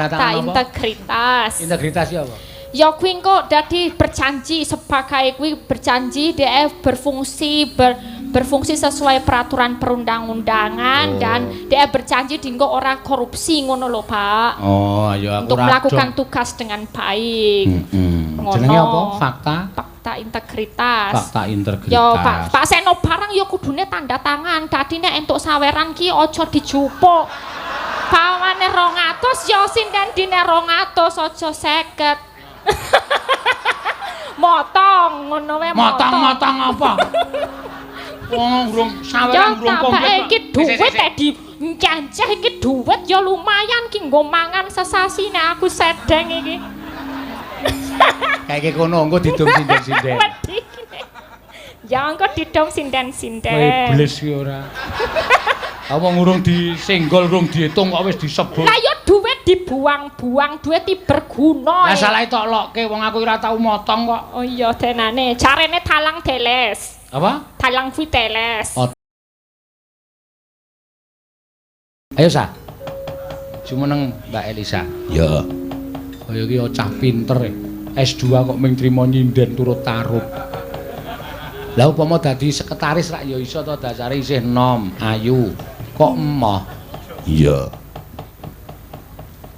tanda fakta tangan apa? integritas. Integritas ya apa? Ya kuwi engko dadi berjanji sebagai kuwi berjanji dia berfungsi sesuai peraturan perundang-undangan dan dia berjanji dinggo ora korupsi ngono lho Pak. Oh ya aku untuk melakukan tugas dengan baik. Jenenge apa? Fakta integritas. Fakta integritas. Ya Pak Seno barang ya kudune tanda tangan. Dadine entuk saweran ki aja dijupuk. Pawane 200 ya sinden dine 200 aja 50. Motong ngono wae motong apa? Wong urung saweran urung komplit. Iki duwit di canceh iki duwit ya lumayan ki nggo mangan sesasi nek aku sedeng iki. Kayak kono engko didum sinden-sinden. Ya engko didum sinden-sinden. Kowe bles ki ora. Wong urung disenggol, urung diitung kok wis disebut. Lah ya duit dibuang-buang, duit iki berguna. Lah salah tok lokke wong aku ora tau motong kok. Oh iya denane, carane talang teles. Apa? Talang kuwi teles. Oh. Ayo Sa. Jumeneng Mbak Elisa. Ya. Kaya iki cah pinter S2 kok mung trimo nyinden turut tarup. Lah upama dadi sekretaris rak ya iso to dasare isih enom, ayu. Kok emoh? Iya.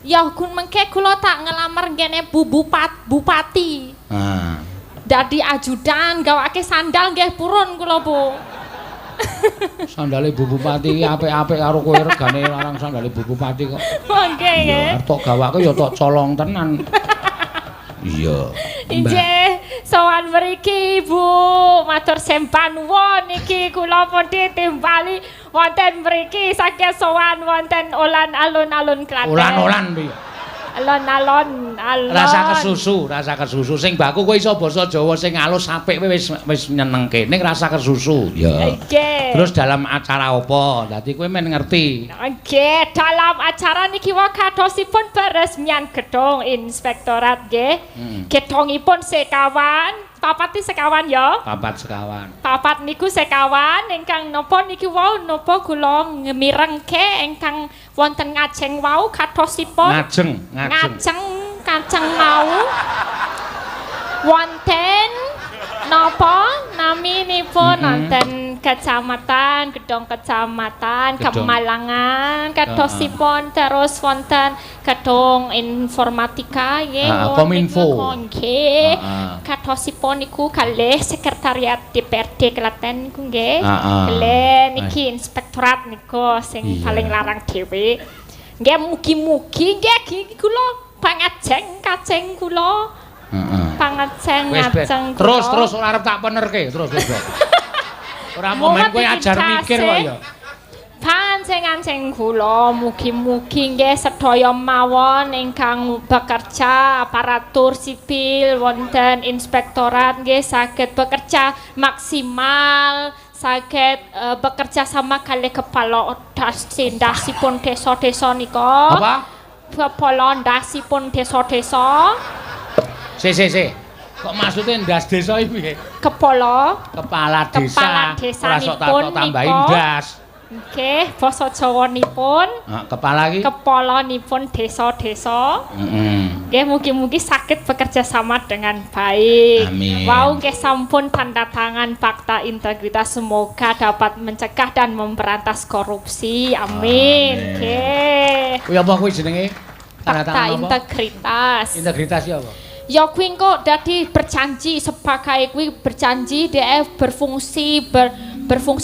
Ya gun mengke kula tak ngelamar ngene bupati. Ah. Dadi ajudan gawake sandal nggih purun kula Bu. Sandale Bu Bupati iki apik-apik karo kowe regane larang sandale Bu Bupati kok. Nggih nggih. Ya tok gawake ya tok colong tenan. Iya. Injih, sowan mriki Bu, matur sempan nuwun niki kula pun ditimbali wonten mriki saking sowan wonten Olan alun-alun Klaten. Ulan-ulan piye? Alon-alon, Rasa kesusu sing baku kowe iso basa Jawa sing alus apik wis nyenengke. Ning rasa kesusu. Ya. Nggih. Terus dalam acara apa? Dadi kowe men ngerti. Nggih, dalam acara niki wae kadosipun peresmian gedung inspektorat nggih. Gedungipun sekawan, papat sekawan ya. Papat sekawan. Papat niku sekawan ingkang napa niki wau napa kula ngemirengke ingkang wonten ngajeng wau kadosipun ngajeng mau wonten napa naminipun wonten kecamatan gedung kecamatan Kemalangan kadosipun terus wonten gedung informatika nggih Kominfo nggih kadosipun niku kalih sekretariat DPRD Klaten niku nggih kalih niki inspektorat niku sing paling larang dhewe nggih mugi-mugi nggih kula pangajeng kaceng kula pangajeng ngajeng terus ora arep tak penerke terus ora momen kowe ajar mikir kok ya panjenengan kula mugi-mugi nggih sedaya mawon ingkang bekerja aparatur sipil wonten inspektorat nggih saged bekerja maksimal saged bekerja sama kali kepala dasipun desa-desa nika. Apa? Kepala dasipun desa-desa. Si. Kok maksudnya ndas desa iki piye? Kepala desa. Ora sok tak tambahin ndas. Nggih, basa Jawanipun. Kepala iki? Kepalanipun desa-desa. Nggih, mugi-mugi saged bekerja sama dengan baik. Amin. Wau nggih sampun tanda tangan fakta integritas semoga dapat mencegah dan memberantas korupsi. Amin. Nggih. Kuwi apa kuwi jenenge? Fakta integritas. Integritas ya apa? Ya kuwi engko dadi berjanji sebagai kuwi berjanji dia berfungsi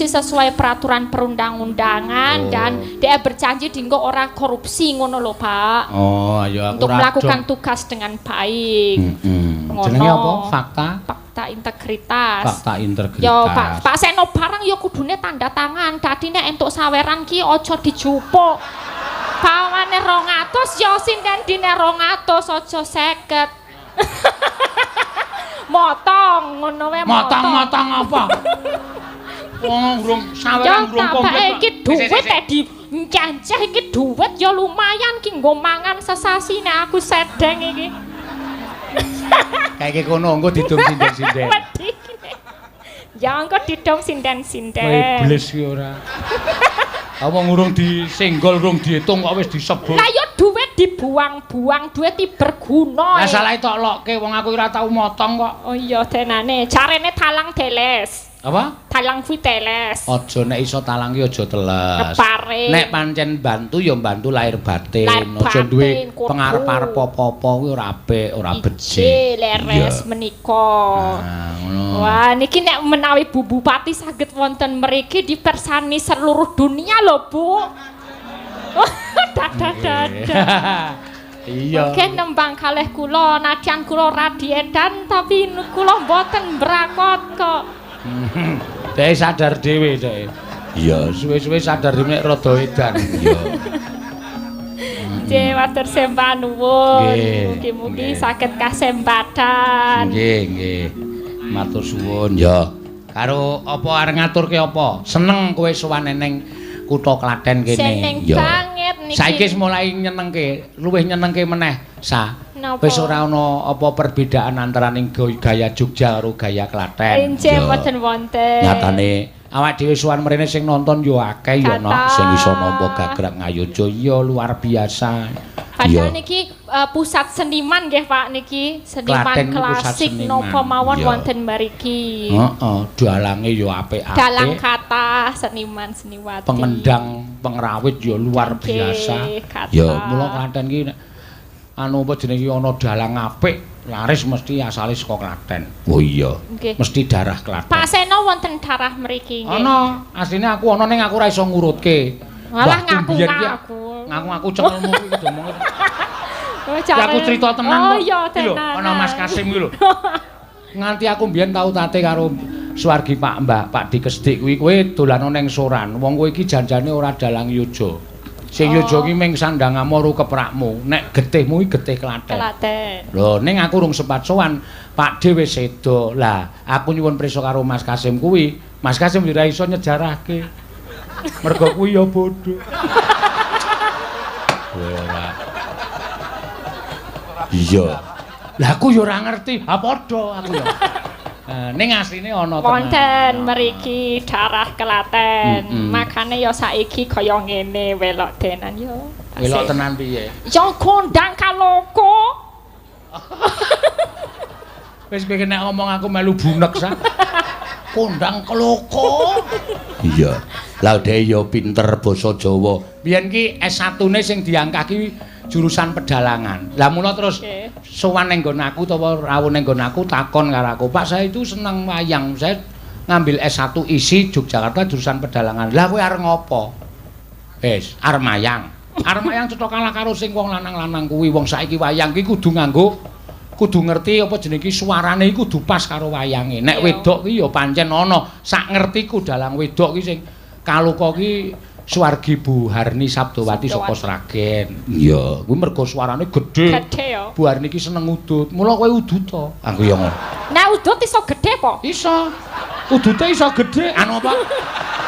sesuai peraturan perundang-undangan dan dia berjanji dinggo ora korupsi ngono lho Pak. Oh, ya aku untuk melakukan tugas dengan baik. Jenenge apa? Fakta integritas. Fakta integritas. Ya Pak Seno barang ya kudune tanda tangan. Dadi nek entuk saweran ki aja dijupuk. Pawane 200 ya sinden dine 200 aja 50. Motong ngono wae motong apa? Wong urung saweran urung komplit. Iki duwit di canceh iki duwit ya lumayan ki nggo mangan sesasi nek aku sedeng iki. Kayak kono engko didum sinden-sinden. Ya engko didum sinden-sinden. Kowe bles ki ora. Wong urung disenggol urung diitung kok wis disebut. Lah ya duit dibuang-buang, duit berguna. Lah salah tok lokke wong aku ora tau motong kok. Oh iya denane, carane talang teles. Apa? Talang kuwi teles. Aja nek iso talang ki aja teles. Kepare. Nek pancen bantu ya bantu lahir batin. Aja duwe pengarep-arep apa-apa kuwi ora apik, ora becik. Leres menika. Ngono. Wah, niki nek menawi Bu Bupati saged wonten mriki dipersani seluruh dunia lho, Bu. Dadah. Iya. Mungkin nembang kalih kula, najan kula radiedan tapi kula mboten brakot kok. Dek sadar dhewe dek. Iya, Suwe-suwe sadar dhewe nek rada edan. iya. Nggih, matur sembah nuwun. Nggih, Mugi-mugi nggih. saged kasembatan. Nggih. Matur suwun ya. Karo apa arep ngaturke apa? Seneng kowe sowan ning kutha Klaten kene. Seneng Ya. banget niki. Saiki wis mulai nyenengke, luwih nyenengke meneh, Sa. Napa? Wis ora ana apa perbedaan antaraning gaya Jogja karo gaya Klaten. Enjing Ya. mboten wonten. Nyatane awak dhewe sowan mrene sing nonton yo akeh yo no, Kathah. sing iso nampa gagrag ngayojo iya luar biasa. Padahal Iya. niki pusat seniman nggih Pak niki, seniman Klaten iki pusat klasik seniman. napa mawon Iya. wonten mriki. Heeh, dalange yo apik-apik. Dalang kata seniman seniwati. Pengendang pengrawit yo luar biasa. Kata. Ya, Mula Klaten ki nek anu apa jenenge ana dalang apik, laris mesti asale saka Klaten. Oh iya. Nggih. Mesti darah Klaten. Pak Seno wonten darah mriki nggih. Ana, asline aku ana ning aku ora iso ngurutke. Malah Waktu biyen ki ngaku-ngaku. Ngaku-ngaku cengelmu iki domong. Oh, Ya aku cerita tenan Oh kok. iya Iki lho, tenan. ana Mas Kasim iki lho. Nganti aku mbiyen tau tate karo Suwargi Pak Mbah, Pak Dikesdik kuwi kowe dolan ning Soran. Wong kowe iki janjane ora dalang yojo. Sing yojo ki ming sandhangamu karo keprakmu. Nek getihmu iki getih Klaten. Klaten. Lho, ning aku rung sempat sowan, Pak D wis sedo. Lah, aku nyuwun prisa karo Mas Kasim kuwi. Mas Kasim ora iso nyejarahke. Mergo kuwi ya bodho. Ora. Iya. Lah aku ya ora ngerti. Ha padha aku ya. Ning asline ana Wonten mriki darah Klaten. Mm-mm. Makane ya saiki kaya ngene welok denan yo. Welok tenan piye? Yo kondang kaloko. Wis kowe nek ngomong aku melu bunek sa. Kondang keloko. Iya. Lah dhek ya pinter basa Jawa. Biyen ki S1-ne sing diangkat ki jurusan pedalangan. Lah mula terus Nggih. sowan ning nggon aku utawa rawuh ning nggon aku takon karo aku, "Pak, saya itu seneng wayang. Saya ngambil S1 isi Yogyakarta jurusan pedalangan." Lah kowe arep ngopo? Wis, arep mayang. Arep mayang cetha kalah karo sing wong lanang-lanang kuwi. Wong saiki wayang ki kudu ngerti apa jenenge iki suarane iki kudu pas karo wayange. Nek Iya. wedok ki ya pancen ana sak ngertiku dalang wedok ki sing kaluka ki Suwargi Bu Harni Sabdowati saka Sragen. Iya. Kuwi mergo suarane gedhe. Gedhe ya. Bu Harni iki seneng udut. Mula kowe udut to. Aku ya ngono. Nek udut iso gedhe po? Iso. Udute iso gedhe. Anu apa?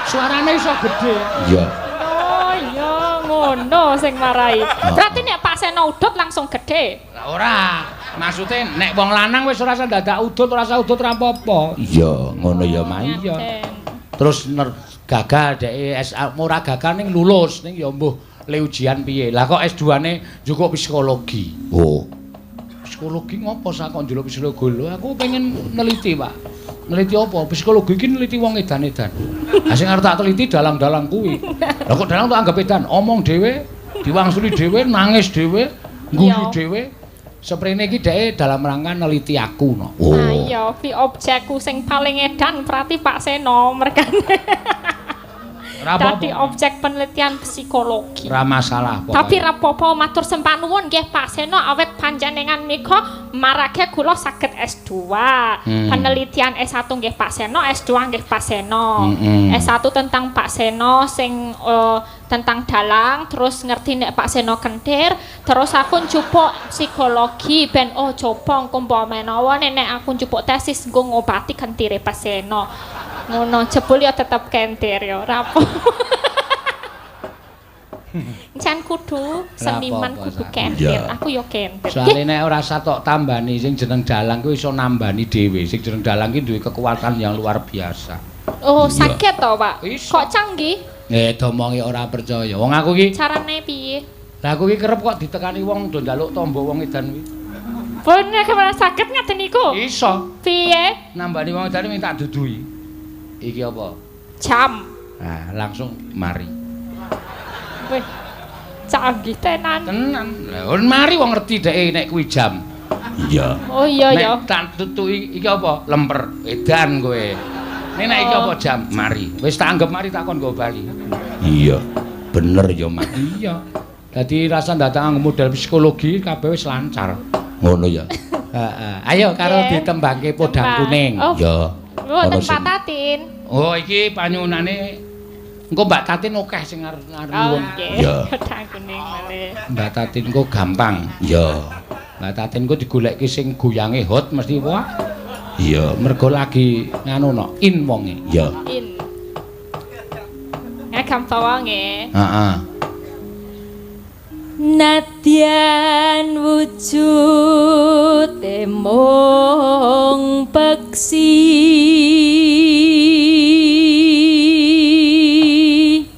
Suarane iso gedhe. Iya. Oh iya ngono sing marai. Berarti nek Pak Seno udut langsung gedhe. Lah ora. Maksude nek wong lanang wis ora usah dadak udut, ora usah udut ra apa-apa. Iya, ngono ya, Mas. Iya. Terus gagal dhek ora gagal ning lulus ning ya mbuh le ujian piye. Lah kok S2-ne njukuk psikologi. Oh. Psikologi ngopo sak kok njaluk psikologi? Lho aku pengen neliti, Pak. Neliti apa? Psikologi iki neliti wong edan-edan. Lah sing arep tak teliti dalang-dalang kuwi. Lah kok dalang tak anggap edan, omong dhewe, diwangsuli dhewe, nangis dhewe, ngguyu Iya. dhewe. Seprene iki dhek dalam rangka neliti aku no. Oh. Nah iya, pi objekku sing paling edan berarti Pak Seno mergane. Ora Dadi apa-apa. objek penelitian psikologi. Ora masalah pokoknya. Tapi rapopo matur sembah nuwun nggih Pak Seno awet panjenengan menika marake kula saged S2. Penelitian S1 nggih Pak Seno, S2 nggih Pak Seno. S1 tentang Pak Seno sing tentang dalang, terus ngerti nek Pak Seno kentir, terus aku njupuk psikologi ben coba engko menawa nek aku njupuk tesis nggo ngobati kentire Pak Seno. Ngono jebul ya tetep kentir ya ora apa. Jan kudu seniman apa-apa, kudu Sa. kentir. Iya. Aku ya kentir. Soale nek ora satok tambani sing jeneng dalang kuwi iso nambani dhewe. Sing jeneng dalang ki duwe kekuatan yang luar biasa. Oh, sakit to, Pak? Iso. Kok canggih? Domongi ora percaya. Wong aku ki Carane piye? Lah aku iki kerep kok ditekani wong do njaluk tombo wong edan kuwi. Pun nek saged ngaten niku. Iso. Piye? Nambani wong edan minta dudui. Iki apa? Jam. Nah, langsung mari. Wih. Canggih tenan. Tenan. Lah mari wong ngerti dhek nek kuwi jam. Iya. Oh iya ya. Nek tak tutuki iki apa? Lemper. Edan kowe. Nek iki apa jam? Mari. Wis tak anggap mari tak kon nggo bali. Iya. Bener ya, Mak. Iya. Dadi rasa datang model psikologi kabeh wis lancar. Ngono ya. Heeh. Ayo karo ditembangke podang kuning. Ya. Ngoten Pak Tatin. Oh, iki panyunane engko Mbak Tatin akeh sing arep nyuwun. Ya. Podang kuning malih. Mbak Tatin kok gampang. Ya. Mbak Tatin kok digoleki sing goyange hot mesti wah. Iya, mergo lagi nganu no, in wonge. Ya. In. Gampang wonge. Heeh. Nadyan wujud mung peksi.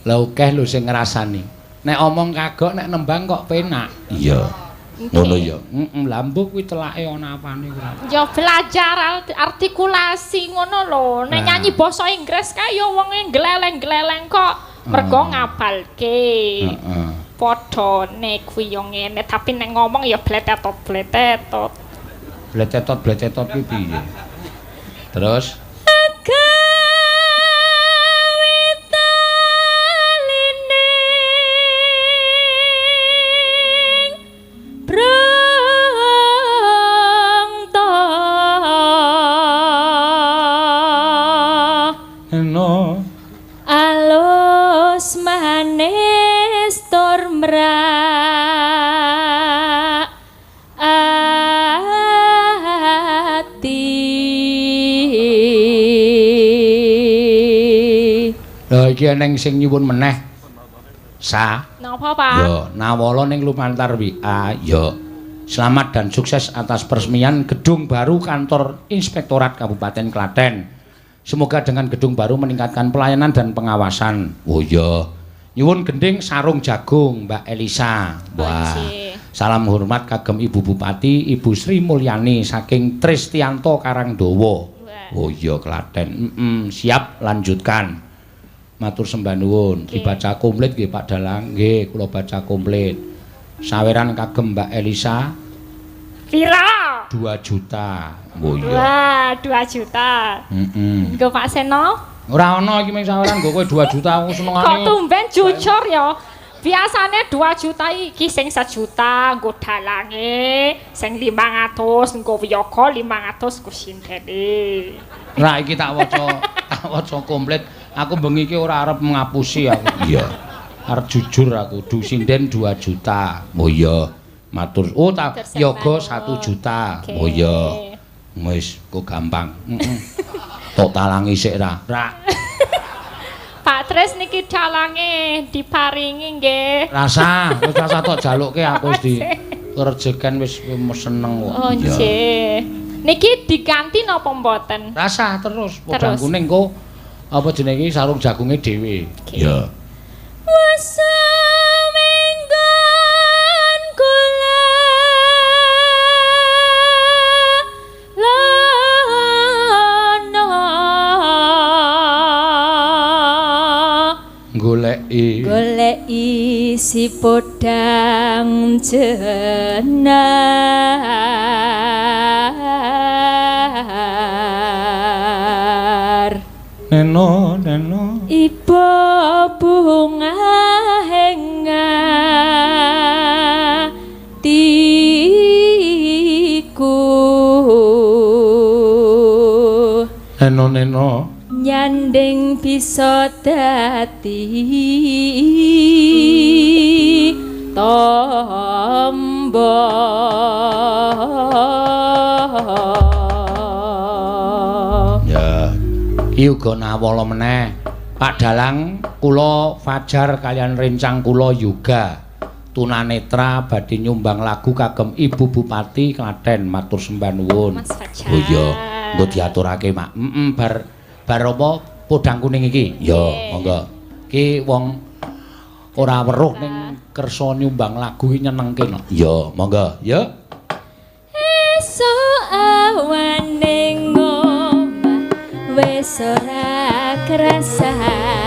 Lah akeh lho sing ngrasani. Nek omong kagok nek nembang kok penak. Iya. Ngono ya. Lambuk kuwi telake ana apane kuwi. Ya belajar artikulasi ngono lho. Nek nyanyi basa Inggris kae ya wonge gleleng-gleleng kok mergo ngapalke. Heeh. Padha nek kuwi yo ngene tapi nek ngomong ya bletetot-bletetot. Bletetot-bletetot kuwi piye? Terus alus manis tur mrak ati. Lah iki eneng sing nyuwun meneh. Napa, Pak? Ya, nawala ning lumantar WA. Ya. Selamat dan sukses atas peresmian gedung baru kantor Inspektorat Kabupaten Klaten. Semoga dengan gedung baru meningkatkan pelayanan dan pengawasan. Oh iya. Nyuwun gending sarung jagung Mbak Elisa. Wah. Salam hormat kagem Ibu Bupati Ibu Sri Mulyani saking Tristianto Karangdawa. Oh iya Klaten. Siap lanjutkan. Matur sembah nuwun. Dibaca komplit nggih Pak Dalang. Nggih, kula baca komplit. Saweran kagem Mbak Elisa. Pira? 2 juta. Oh iya. Wah, 2 juta. Nggo Pak Seno? Ora ana iki mung saweran nggo kowe 2 juta aku senengane. Kok tumben jujur ya. Biasane 2 juta iki sing 1 juta nggo dalange, sing 500 nggo wiyaga, 500 nggo sindene. Ra iki tak waca komplit. Aku bengi iki ora arep ngapusi aku. Iya. Arep jujur aku, du sinden 2 juta. Oh iya. Matur. Oh tak yoga 1 juta. Oh iya. Wis kok gampang. Tok talangi sik ra. Pak Tris niki dalange diparingi nggih. Rasa, wis rasa tok jalukke aku wis di kerjeken wis seneng kok. Oh nggih. Niki diganti napa mboten? Rasa terus podang kuning kok apa jenenge sarung jagunge dhewe. Iya. Seminggon kula lono goleki si podang jenar. Neno Ibu bunga hengatiku Neno nyanding bisa dadi tombo. Ya iki uga nawala meneh Pak Dalang, kula Fajar kalian rencang kula Yoga tunanetra badhe nyumbang lagu kagem Ibu Bupati Klaten. Matur sembah nuwun. Mas Fajar. Oh iya, nggo diaturake, Mak. Bar apa podang kuning iki? Ya, monggo. Iki wong ora weruh ning kersa nyumbang lagu iki nyenengke no. Ya, monggo, ya. Esuk awan ning omah wis ora kerasan.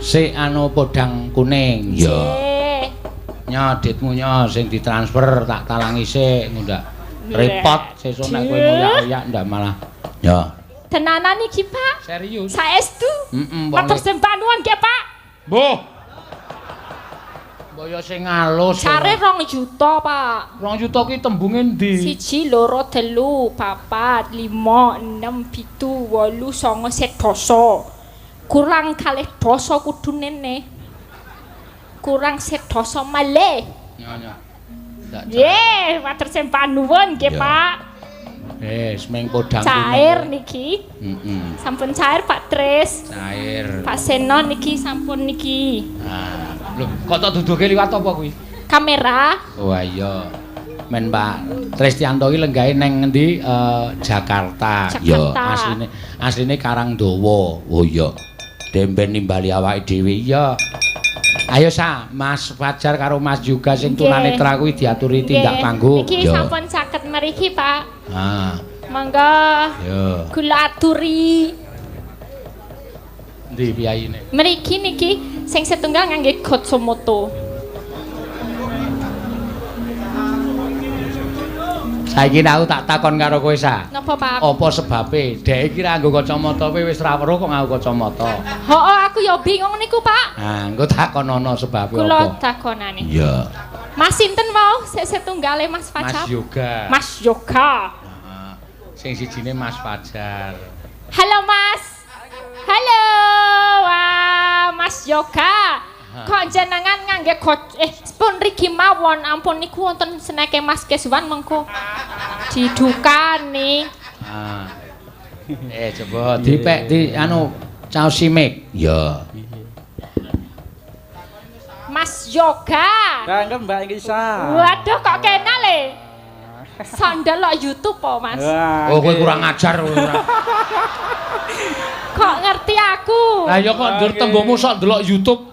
Sik anu podang kuning. Ya. Nyaditmu nya sing ditransfer tak talangi sik ngundak. Repot sesuk nek kowe ngoyak-oyak ndak malah. Ya. Tenanan iki, Pak? Serius. Saestu? Matur sembah nuwun nggih, Pak. Mbuh. Mbaya sing alus. Care 2 juta, Pak. 2 juta ki tembunge ndi? 1, 2, 3, 4, 5, 6, 7, 8, 9, 10. kurang kalih dosa kudune ne. Kurang sedoso malih. Nyonya. Nggih, matur sembah nuwun nggih, Pak. Semeng podang cair niki. Sampun cair Pak Tris. Cair. Pak Seno niki sampun niki. Lho, kok tak duduke liwat apa kuwi? Kamera. Wah iya. Men Pak Tristianto iki lenggahe nang ngendi? Jakarta. Ya, asline Karangdawa. Oh iya. Demben nimbali awake dhewe. Iya. Ayo Mas Fajar karo Mas juga sing tunanetra kuwi diaturi tindak panggung. Niki sampun saged mriki, Pak. Monggo. Yo. Kula aturi. Ndi piyayine? Mriki niki sing setunggal ngangge Gotsumoto. Saiki aku tak takon karo kowe Napa, Pak? Apa sebabe? Dhek iki ra nggo kacamata kowe wis ra weruh kok nganggo kacamata. Hooh, aku ya bingung niku, Pak. Engko takonono sebabe apa? Kula takonane. Iya. Mas sinten mau? Sik setunggale Mas Fajar. Mas Yoga. Mas Yoga. Sing sijine Mas Fajar. Halo, Mas. Halo. Wah, Mas Yoga. Kok jenengan ngangge pun rigi mawon ampun niku wonten seneke Mas Keswan mengko didukani. Coba dipek di anu caos simik. Ya. Mas Yoga. Kangen Mbak Ingisa. Waduh kok kenal le. Sandal lo YouTube po, Mas. Oh, kowe kurang ajar kowe ora. Kok ngerti aku? Lah ya kok ndur tembungmu sok ndelok YouTube.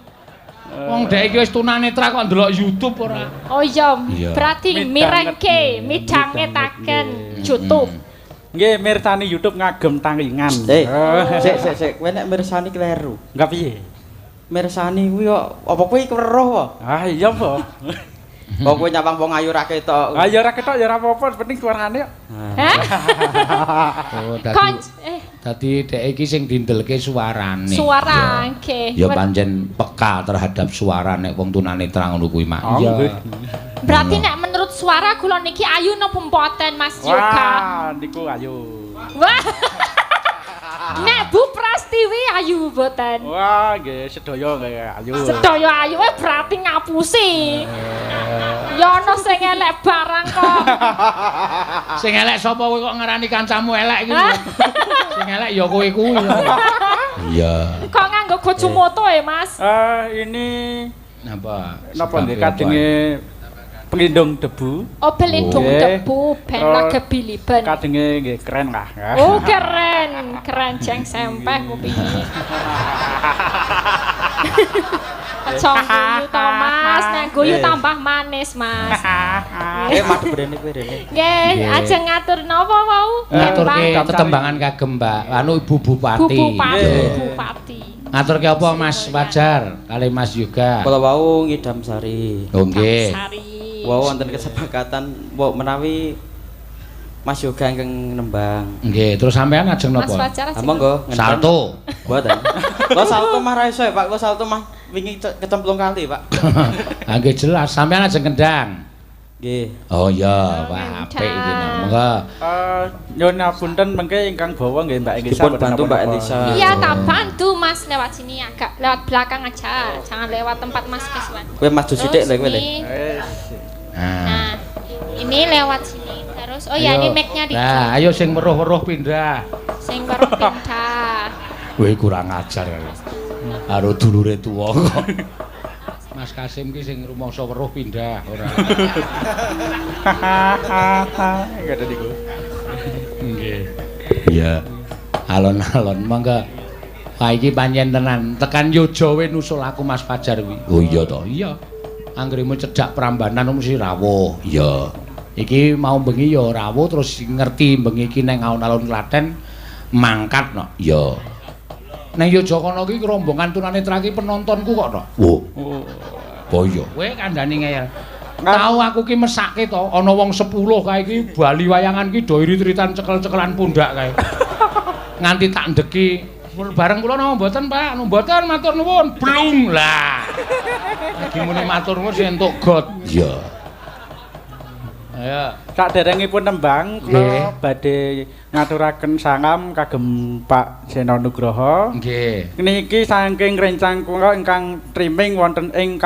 Wong dhek iki wis tunanetra kok ndelok YouTube ora. Oh iya, berarti mirengke midhangetaken YouTube. Nggih, mirsani YouTube ngagem tangingan. Sik, kowe nek mirsani kleru. Enggak piye? Mirsani kuwi kok apa kowe weruh kok? Iya, Po. Kok kowe nyawang wong ayu ra ketok. Ya ra ketok ya ora apa-apa, penting suarane kok. Oh, dadi dhek iki sing dindelke suarane. Suara nggih. Ya pancen peka terhadap suara nek wong tunanetra ngono kuwi, Mak. Iya. Berarti nek menurut suara kula niki ayu napa mboten, Mas Yoga? Wah, niku ayu. Wah. Nek Bu Prastiwi ayu mboten. Wah, nggih sedaya nggih ayu. Sedaya ayu berarti ngapusi. Ya ana sing elek barang kok. Sing elek sapa kowe kok ngarani kancamu elek iki? Sing elek ya kowe kuwi. Iya. Kok nganggo Gotsumoto Mas? Ini napa? Napa nggih kadenge pelindung debu. Oh, pelindung debu ben lage biliben. Kadenge nggih keren lah. Oh, keren. Keren jeng sempeh kupinge. Congguyu to Mas, nek guyu tambah manis Mas. Madhep rene kowe rene. Nggih, ajeng ngatur napa wau? Ngaturke tetembangan kagem Mbak anu Ibu Bupati. Bupati. Ngaturke apa Mas Fajar kali Mas Yoga? Kula wau ngidam sari. Oh nggih. Wau wonten kesepakatan menawi Mas Yoga ingkang nembang. Nggih, terus sampean ajeng napa? Mas Fajar. Monggo. Salto. Mboten. Kula salto mah ra iso, Pak. Kula salto mah wingi kecemplung kali, Pak. Ha nggih jelas, sampean ajeng kendang. Nggih. Oh iya, Pak apik iki monggo. Nyuwun ngapunten mengke ingkang bawa nggih Mbak Elisa. Dipun bantu Mbak Elisa. Iya, tak bantu Mas lewat sini agak lewat belakang aja. Jangan lewat tempat Mas Keswan. Kowe maju sithik lho kowe lho. Nah, ini lewat sini terus. Oh ya, ini mic-nya di. Nah, ayo sing weruh-weruh pindah. Sing weruh pindah. Kowe kurang ajar karo dulure tuwa kok. Mas Kasim ki sing rumangsa weruh pindah ora. Enggak ada niku. Nggih. Iya. Alon-alon mangga. Wah iki pancen tenan. Tekan Yoja we nusul aku Mas Fajar kuwi. Oh iya to. Iya. Anggremu cedak Prambanan mesti rawuh. Iya. Iki mau bengi ya rawuh terus ngerti bengi iki nang alun-alun Klaten mangkat no. Iya. Nang Yoja kono ki rombongan tunanetra ki penontonku kok to. Oh. Oh iya. Kowe kandhani ngeyel. Tahu aku ki mesake to ana wong 10 kae iki bali wayangan ki do irit-iritan cekel-cekelan pundak kae. Nganti tak ndeki bareng kula napa mboten Pak? Mboten matur nuwun. Blung lah. Lagi muni matur nuwun sing entuk got. Iya. Ayo. Saderengipun tembang kula badhe ngaturaken sangam kagem Pak Seno Nugroho. Nggih. Niki saking rencang kula ingkang trimming wonten ing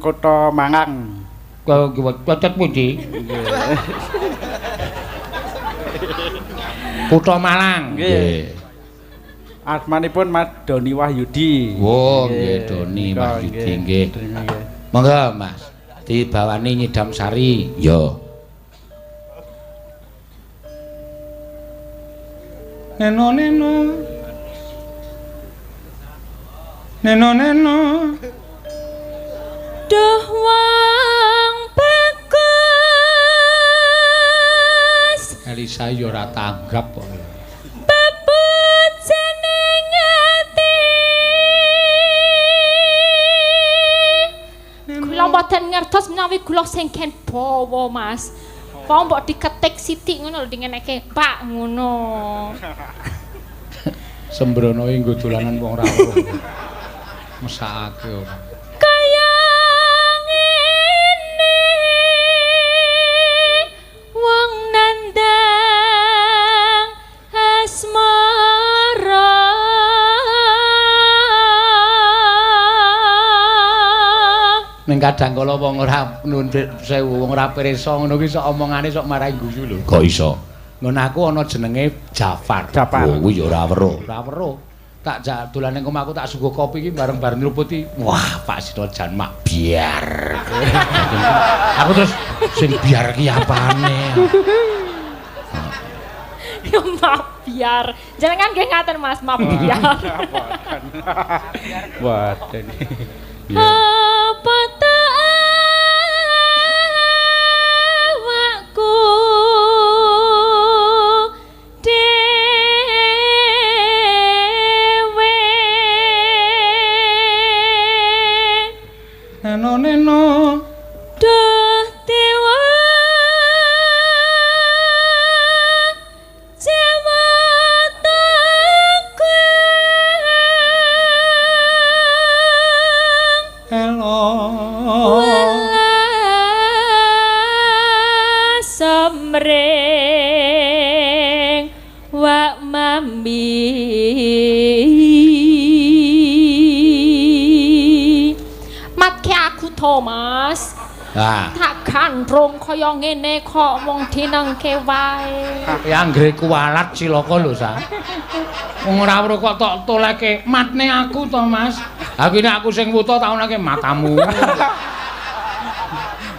kota Mangang. Cocok pundi? Kutha Malang. Nggih. Asmanipun Mas Doni Wahyudi. Oh, nggih Doni Wahyudi nggih. Monggo Mas. Dibawani Nyidam Sari. Yo. Neno. Duh wong bagus. Elisa yo ora tanggap kok. Bebut jeneng ati. Kula mboten ngertos menawi kula sengken bawa Mas. Wong mbok diketik sithik ngono lho dingeneke Pak ngono. Sembrono nggo dolanan wong ra weruh. Mesakake ora. Kaya ngene wong nandang asmara. Ning kadang kala wong ora nuntut sewu wong ora pirsa ngono ki sok omongane sok marai guyu lho. Kok iso? Ngono aku ana jenenge Jafar. Oh kuwi ya ora weruh. Ora weruh. Tak jak dolan ning omahku tak sungguh kopi iki bareng-bareng nyeluputi. Wah, Pak Sito jan mak biar. Aku terus sing biar ki apane? Ya mak biar. Jenengan nggih ngaten Mas, mak biar. Waden. Apa ta awakku dewe Neno duh dewa jawataku Somring wak mambi matke aku Thomas tak gandrung kaya ngene kok wong dinengke wae ya anggere kualat cilaka lho sa. Wong ora weruh kok tok toleke matne aku to Mas. Ha kuwi nek aku sing wuta tak onake matamu.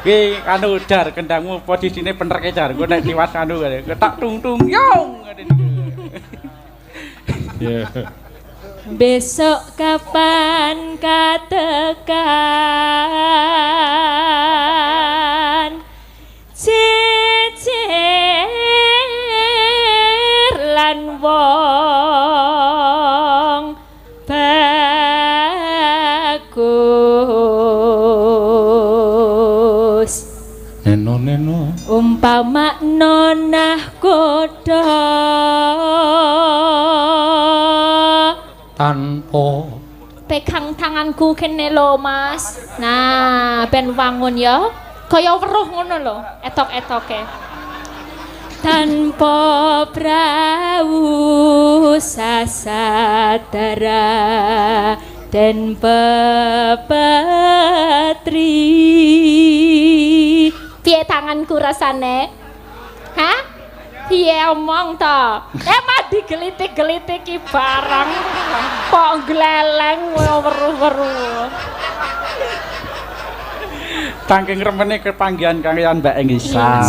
Ki anu dar kendangmu posisine penerke jar. Engko nek liwat anu ketak tung yong. Yeah. Besok kapan katekan jejer lan wong bagus Neno umpama nonah kodho tanpa pegang tanganku kene lho Mas. Nah, ben wangun ya. Kaya weruh ngono lho, etok-etoke. Tanpa prau sasatara dan pepatri. Piye tanganku rasane? Hah? Piye omong to? Emang digelitik-gelitiki barang kok gleleng weruh-weruh. Saking remene kepanggihan kalian Mbak Engisa.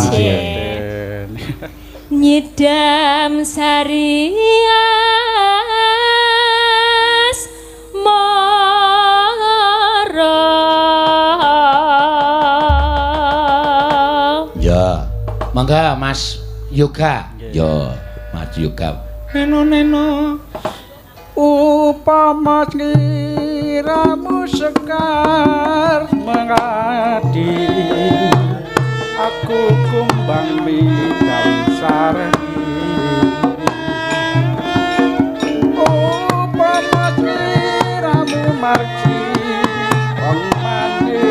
Nyidam Sarias Moro. ya mangga Mas Yoga. Yo, Mas Yoga. Neno. Upama sliramu sekar mengadi aku kumbang bidang sardi. Upama sliramu margi wong mandi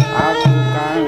aku kang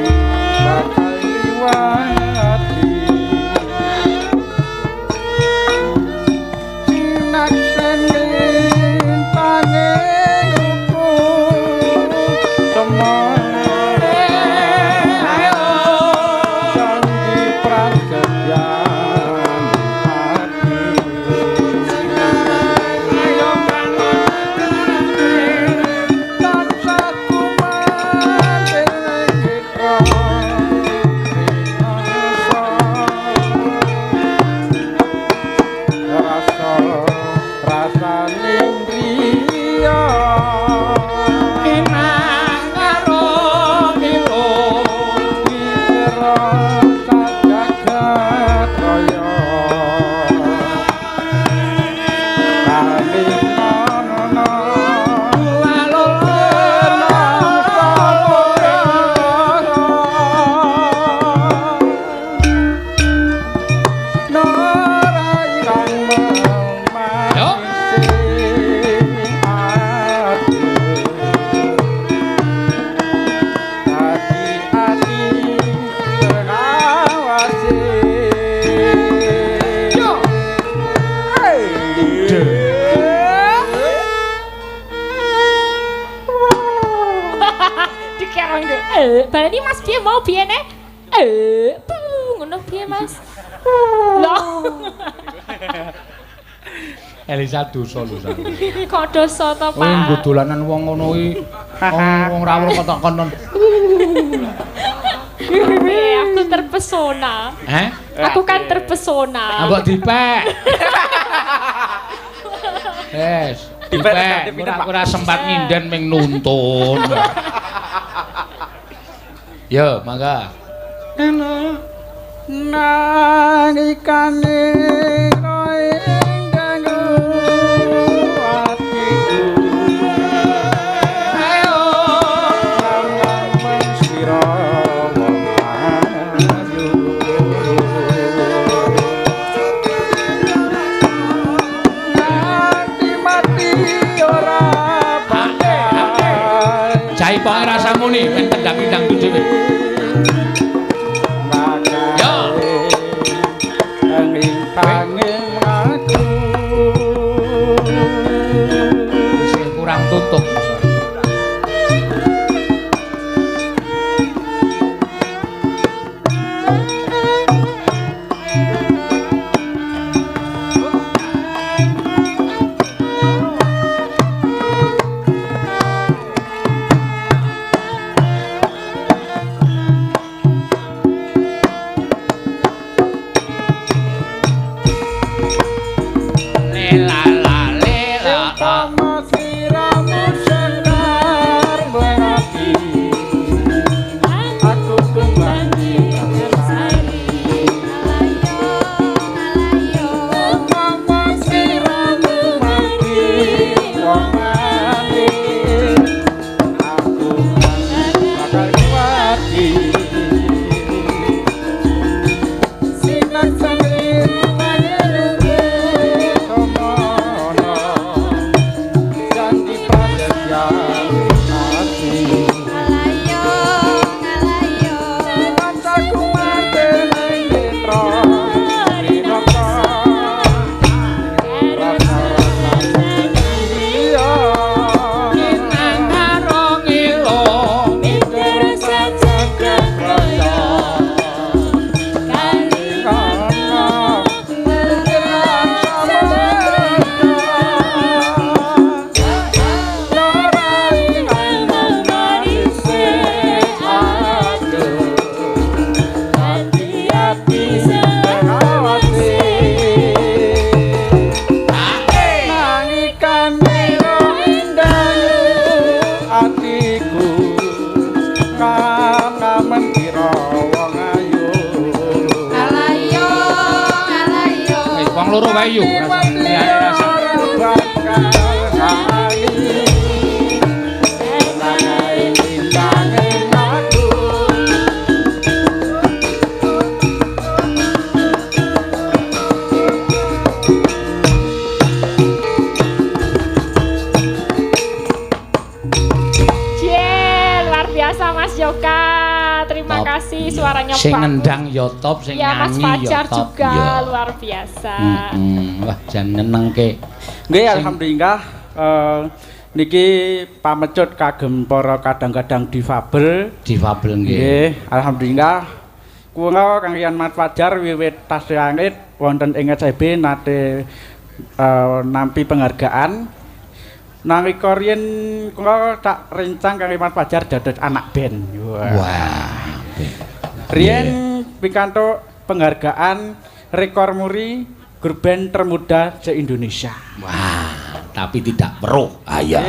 mikir baleni Mas piye mau biyene? Ngono piye Mas? Loh. Elisa dosa lho sak. Kok dosa to, Pak? Nggo dolanan wong ngono kuwi. Wong rawuh kotok konon. Aku terpesona. Aku kan terpesona. Ambok dipek. Dipek. Ora sempat nyinden ming nuntun. Yo, mangga. Nangikane roe ganggu atiku ayo nang sira wong ayu mati ora bakal Jai Pak rasamu nih men tendang-tendang dhewe. Angin aku sing kurang tutup loro wae yo rasa. Luar biasa Mas Yoka. Terima kasih suaranya sing ngendang yo top, sing ya, nyanyi Mas Fajar yo top juga yo. luar biasa. Wah, jan nyenengke. Nggih, alhamdulillah niki pamecut kagem para kadang-kadang difabel. Difabel nggih. Nggih, alhamdulillah kula kaliyan Mas Fajar wiwit tasih angit wonten ing SCB nate nampi penghargaan. Nalika riyen kula tak rencang kali Mas Fajar dados anak band. Wah. Riyen pikantuk penghargaan rekor muri grup band termuda se-Indonesia. Wah, tapi tidak perlu. Iya.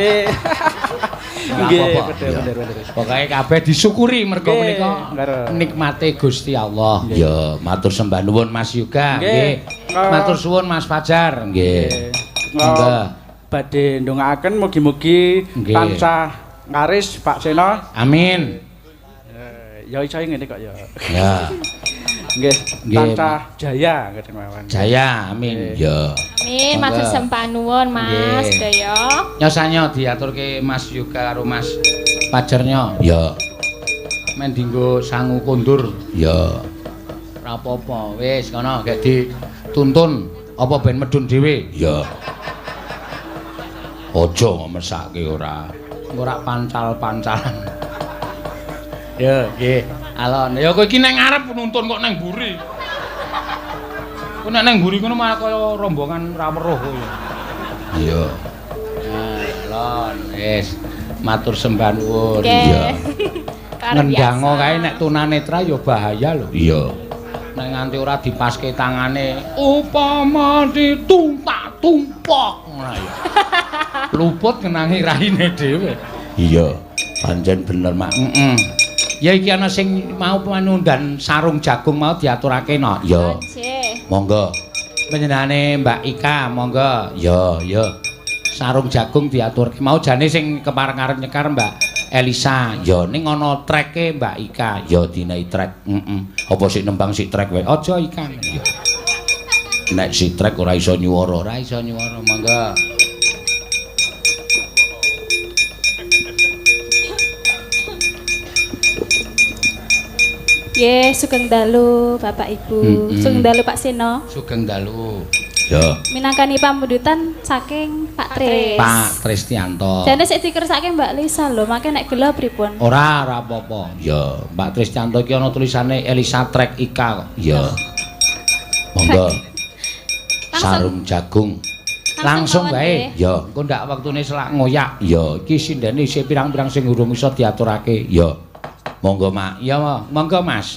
Nggih, bener. Pokoke kabeh disyukuri mergo menika nikmate Gusti Allah. Ya, matur sembah nuwun Mas Yoga, nggih. Matur suwun Mas Fajar, nggih. Monggo badhe ndongaaken mugi-mugi tansah laris Pak Seno. Amin. Ya iso ngene kok ya. Ya. Nggih, tansah jaya ngeten mawon. Jaya, amin. Ya. Amin, matur sembah nuwun Mas Daya. Nyosanya diaturke Mas Yoga karo Mas Fajarnya. Ya. Men dienggo sangu kondur. Ya. Ora apa-apa, wis kono gek dituntun apa ben medun dhewe. Ya. Aja mesake ora pancal-pancalan. Ya, nggih. Alon. Ya kowe iki nang ngarep nuntun kok nang mburi. Kok nek nang mburi ngono malah kaya rombongan ra weruh kowe. Iya. Alon, wis matur sembah nuwun. Iya. Ngendango kae nek tunanetra ya bahaya lho. Iya. Nek nganti ora dipaske tangane upama ditumpak-tumpak ngono ya. Luput ngenangi raine dhewe. Iya, pancen bener, Mak. Ya iki ana sing mau manundhan sarung jagung mau diaturake no. Ya. Monggo. Panjenengane Mbak Ika, monggo. Ya, ya. Sarung jagung diaturke. Mau jane sing kepareng-arep nyekar Mbak Elisa. Ya ning ana treke Mbak Ika. Ya dinai trek. Apa sik nembang sik trek wae. Aja Ika. Ya. Nek sik trek ora iso nyuwara, monggo. Ye, sugeng dalu Bapak Ibu. Sugeng dalu Pak Seno. Sugeng dalu. Ya. Minangkani pambudutan saking Pak Tris. Pak Tristianto. Jane sik dikersake Mbak Lisa lho, make nek gelo pripun? Ora apa-apa. Ya, Mbak Tristianto iki ana tulisane Elisa Trek Ika kok. Ya. Monggo. Sarung jagung. Langsung wae. Ya, engko ndak wektune selak ngoyak. Ya, iki sindene isih pirang-pirang sing urung iso diaturake. Ya. Monggo, Mak. Ya, monggo, Mas.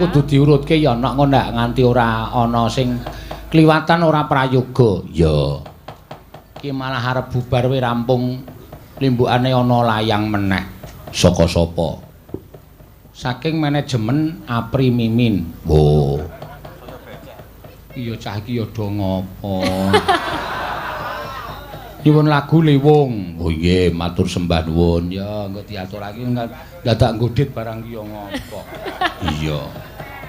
Kudu diurutke ya ana ngono nganti ora ana sing kliwatan ora prayoga. Ya. Ki malah arep bubar we rampung limbukane ana layang meneh. Saka sapa? Saking manajemen Apri Mimin. Oh. Iya cah iki ya do ngopo. Nyuwun lagu Liwung. Oh nggih, matur sembah nuwun. Ya, engko diaturake dadak nggodit barang ki ya ngopo. Iya.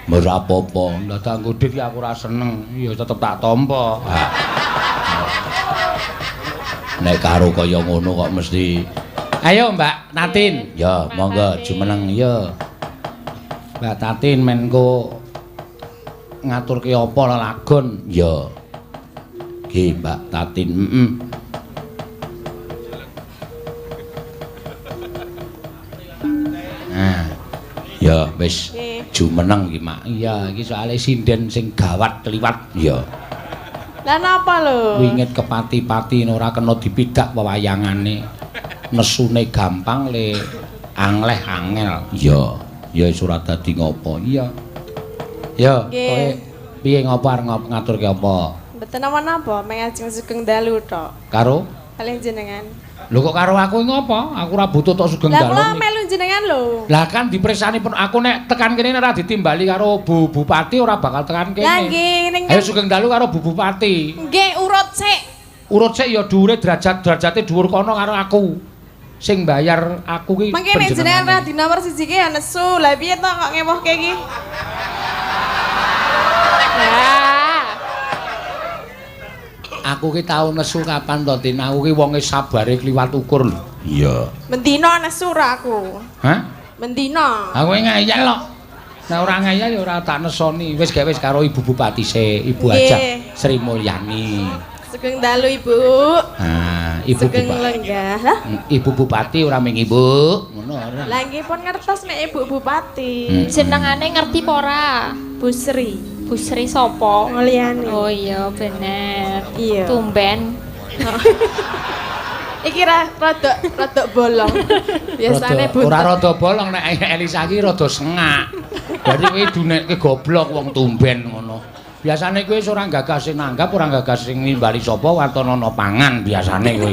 Ora apa-apa, dadak nggodit ki aku ora seneng. Ya tetep tak tampa. Nek karo kaya ngono kok mesti. Ayo Mbak Tatin. Ya, monggo jumeneng ya. Mbak Tatin menko ngaturke apa lagon? Ya. Nggih, Mbak Tatin. Ya wis jumeneng iki Mak. Iya, iki soalé sinden sing gawat kliwat ya. Lah napa lho? Wingit kepati-pati ora kena dipidak wewayangane. Nesune gampang le angleh angel. Ya. Ya ora dadi ngopo. Iya. Ya, kowe piye ngopo arep ngaturke apa? Mboten napa-napa, mengajeng Sugeng Dalu tok. Karo? Kalih jenengan. Lho kok karo aku ngopo? Aku ora butuh tok Sugeng Dalu. Lah kula melu jenengan lho. Lah kan dipresanipun aku nek tekan kene ora ditimbali karo Bu Bupati ora bakal tekan kene. Lah nggih ning Ayo Sugeng Dalu karo Bu Bupati. nggih urut sik. Urut sik ya dhuwure derajate dhuwur kono karo aku. Sing bayar aku ki. Mangke nek jenengan ra di nomor 1 ki ya nesu. Lah piye to kok ngewohke iki? Lah. Aku ki tau nesu kapan to, Tin? Aku ki wonge sabare kliwat ukur lho. Iya. Mendina nesu ra aku. Hah? Mendina. Aku ngeyel kok. Nek ora ngeyel ya ora tak nesoni. Wis gawe karo Ibu Bupati Ibu Aja Sri Mulyani. Sugeng Dalu Ibu. Nah, Ibu Sugeng Bupati. lenggah. Lah, Ibu Bupati ora ming Ibu, ngono ora. lah nggih pun ngertos nek Ibu Bupati. Jenengane ngerti apa ora? Bu Sri. Bu Sri sapa? Mulyani. Oh iya bener. Iya. Tumben. Iki rada bolong. Biasane Bu. Ora rada bolong nek Elisa ki rada sengak. Dadi kowe dunekke goblok wong tumben ngono. Biasane kowe ora gagas sing nanggap, ora gagas sing nimbali sapa watonana pangan biasane kowe.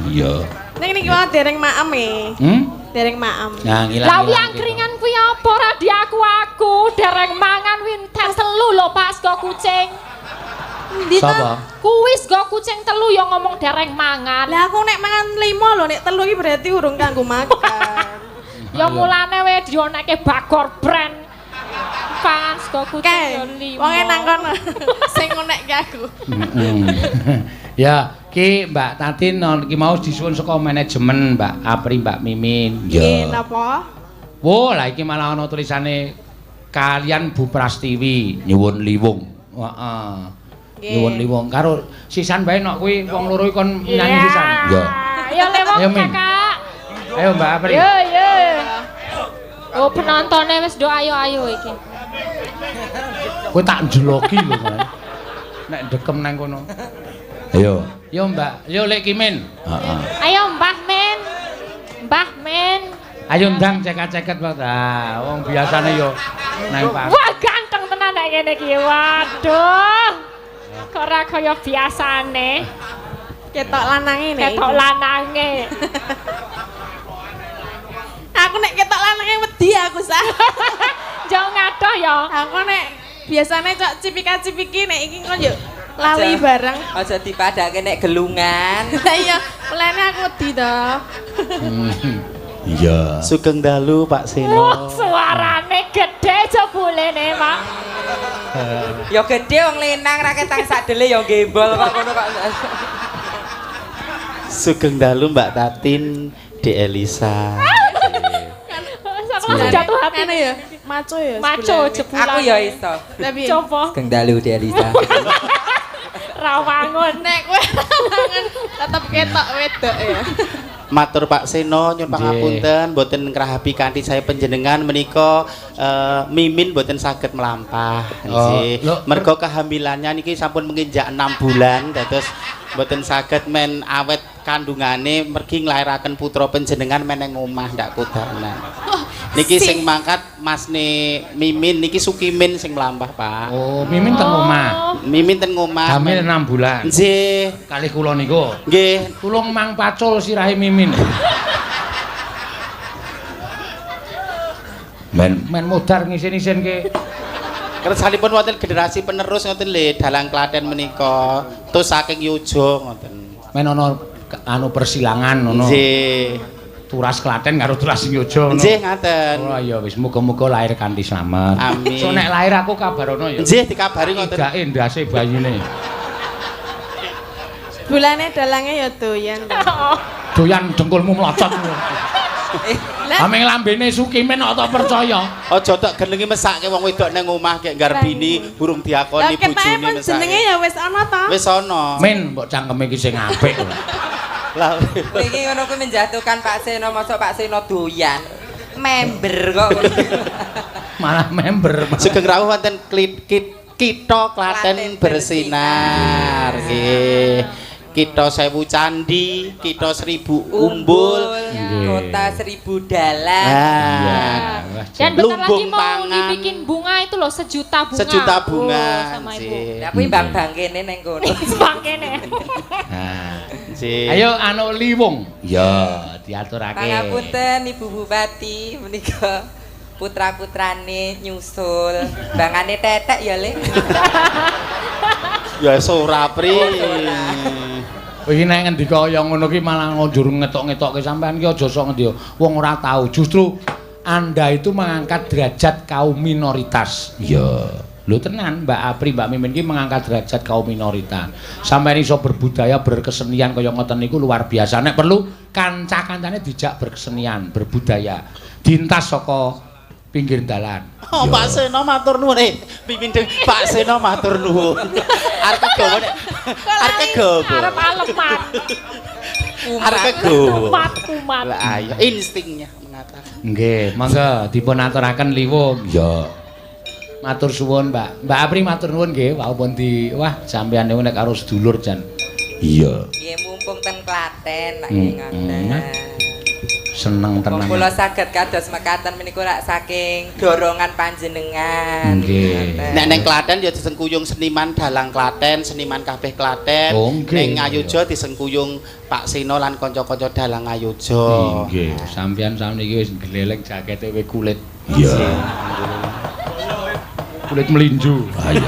Iya. Ning niki wae dereng maem e. Dereng maem. Nah, ngilang. Lah wi angkringan kuwi apa ora di aku dereng mangan winten telu lho pas go kucing. Ndi to? Sapa? Kuwis go kucing telu ya ngomong dereng mangan. Lah aku nek mangan 5 lho, nek 3 iki berarti urung kanggo makan. Ya mulane we dionekke bagor brand. Pangan sego kucing ya 5. Wong nang kono sing ngonekke aku. Ya, ki Mbak Tatin iki mau disuwun saka manajemen Mbak Apri Mbak Mimin. Nggih napa? Wo, lah iki malah ana tulisane kalian Bu Prastiwi nyuwun liwung. Heeh. Nyuwun liwung karo sisan bae nok kuwi wong loro kon nyanyi sisan. Ya. Ya lewong Ayo, Min. Kakak. Ayo Mbak Apri. Yo yo. Oh penontonnya wis do ayo-ayo iki. Kowe tak njeloki lho, Mas. Nek ndekem nang kono. Ayo. Yo Mbak, yo Lek Kimin. Heeh. Ayo Mbah Men. Mbah Men. Ayo ndang ceket-ceket Pak. Ah, wong biasane yo nang Pak. Wah ganteng tenan nek ngene iki. Waduh. Kok ora kaya biasane. Ketok lanange nek. Ketok lanange. Aku nek ketok lanange wedi aku sah. Jauh ngadoh ya. Aku nek biasane cok cipika-cipiki nek iki kok yo lali bareng. Aja dipadake nek gelungan. Lah iya, mulane aku wedi to. Iya. Sugeng Dalu Pak Seno. Wah, suarane gede jebulene, Pak. Ya gede wong lenang ra ketang sadele ya gembol kok ngono kok. Sugeng Dalu Mbak Tatin, De Elisa. Sama jatuh hati Ane ya, maco ya. Maco jebulan. Aku ya iso. Tapi Coba Gendalu De Elisa. rawangun. nek kowe mangan tetep ketok wedok ya. Matur Pak Seno nyuwun pangapunten boten ngrahapi kanthi saya panjenengan menika Mimin boten saged melampah nggih. Mergo kehamilannya niki sampun menginjak 6 bulan dados boten saged men awet kandungane mergi nglairaken putra panjenengan meneng omah ndak kodanan. Niki sing mangkat Masne Mimin niki Sukimin sing mlampah Pak. Oh, Mimin teng omah. Mimin ten ngomah. Hamil 6 bulan. Nggih. Kalih kula niku. Nggih. Tulung mang pacul sirahe Mimin. Men modar ngisin-isin ke. Kersanipun wonten generasi penerus ngoten lho dalang Klaten menika. Tus saking Yojo ngoten. Men ana anu persilangan ngono. Nggih. Turas Klaten karo Turas Yojo ngono. Nggih ngaten. Oh iya wis muga-muga lahir kanthi slamet. Amin. So nek lahir aku kabarono ya. Nggih dikabari ngoten. Idake ndase bayine. Bulane dalange ya doyan. Doyan dengkulmu mlocot. Ameng lambene Sukimen kok tak percaya. Aja tak genengi mesake wong wedok nang omah kek garbini burung diakoni bojone mesake. Jenenge ya wis ana ta? Wis ana. Men mbok cangkeme iki sing apik. Lah Iki ngono kuwi menjatuhkan Pak Seno, mosok Pak Seno doyan. Member kok. Malah member. Sugeng rawuh wonten Kitha Klaten bersinar nggih. Kitha 1000 candi, Kitha 1000 umbul, Kota 1000 dalan. Nah, Dan bentar lagi Lumbung mau pangan. dibikin bunga itu loh, sejuta bunga. Sejuta bunga. Sama Ibu. Nggih. Lah kuwi bang-bang kene ning kono. Bang kene. Nah. Nggih. Ayo anu liwung. Ya, diaturake. Pangapunten Ibu Bupati menika putra-putrane nyusul. Bangane tetek ya, Le. Ya ora pri. Kowe iki nek ngendika kaya ngono ki malah ngunjur ngetok-ngetokke sampean ki aja sok ngendi. Wong ora tahu. Justru Anda itu mengangkat derajat kaum minoritas. Iya. Lho tenan Mbak Apri, Mbak Mimin ki mengangkat derajat kaum minoritas. Sampeyan iso berbudaya, berkesenian kaya ngoten niku luar biasa. Nek perlu kanca-kancane dijak berkesenian, berbudaya. Dintas saka pinggir dalan. Oh, Pak Seno matur nuwun. Pimpin Pak Seno matur nuwun. Arep kegawa nek. Arep kegawa. Arep aleman. Arep kegawa. Kumat. Lah ayo instingnya mengatakan. Nggih, monggo dipun aturaken liwung. Ya. Matur suwun, Mbak. Mbak Apri matur nuwun nggih, wau di wah sampeyan niku nek karo sedulur jan. Iya. Nggih mumpung ten Klaten nek ngaten. Seneng tenan. Kula saged kados mekaten menika rak saking dorongan panjenengan. Nggih. Nek neng Klaten ya disengkuyung seniman dalang Klaten, seniman kabeh Klaten. Oh, nggih. Ning Ngayuja disengkuyung Pak Seno lan kanca-kanca dalang Ngayuja. Nggih, sampeyan sakniki wis gleleng jakete we kulit. Iya. Kulit melinju. Ayo.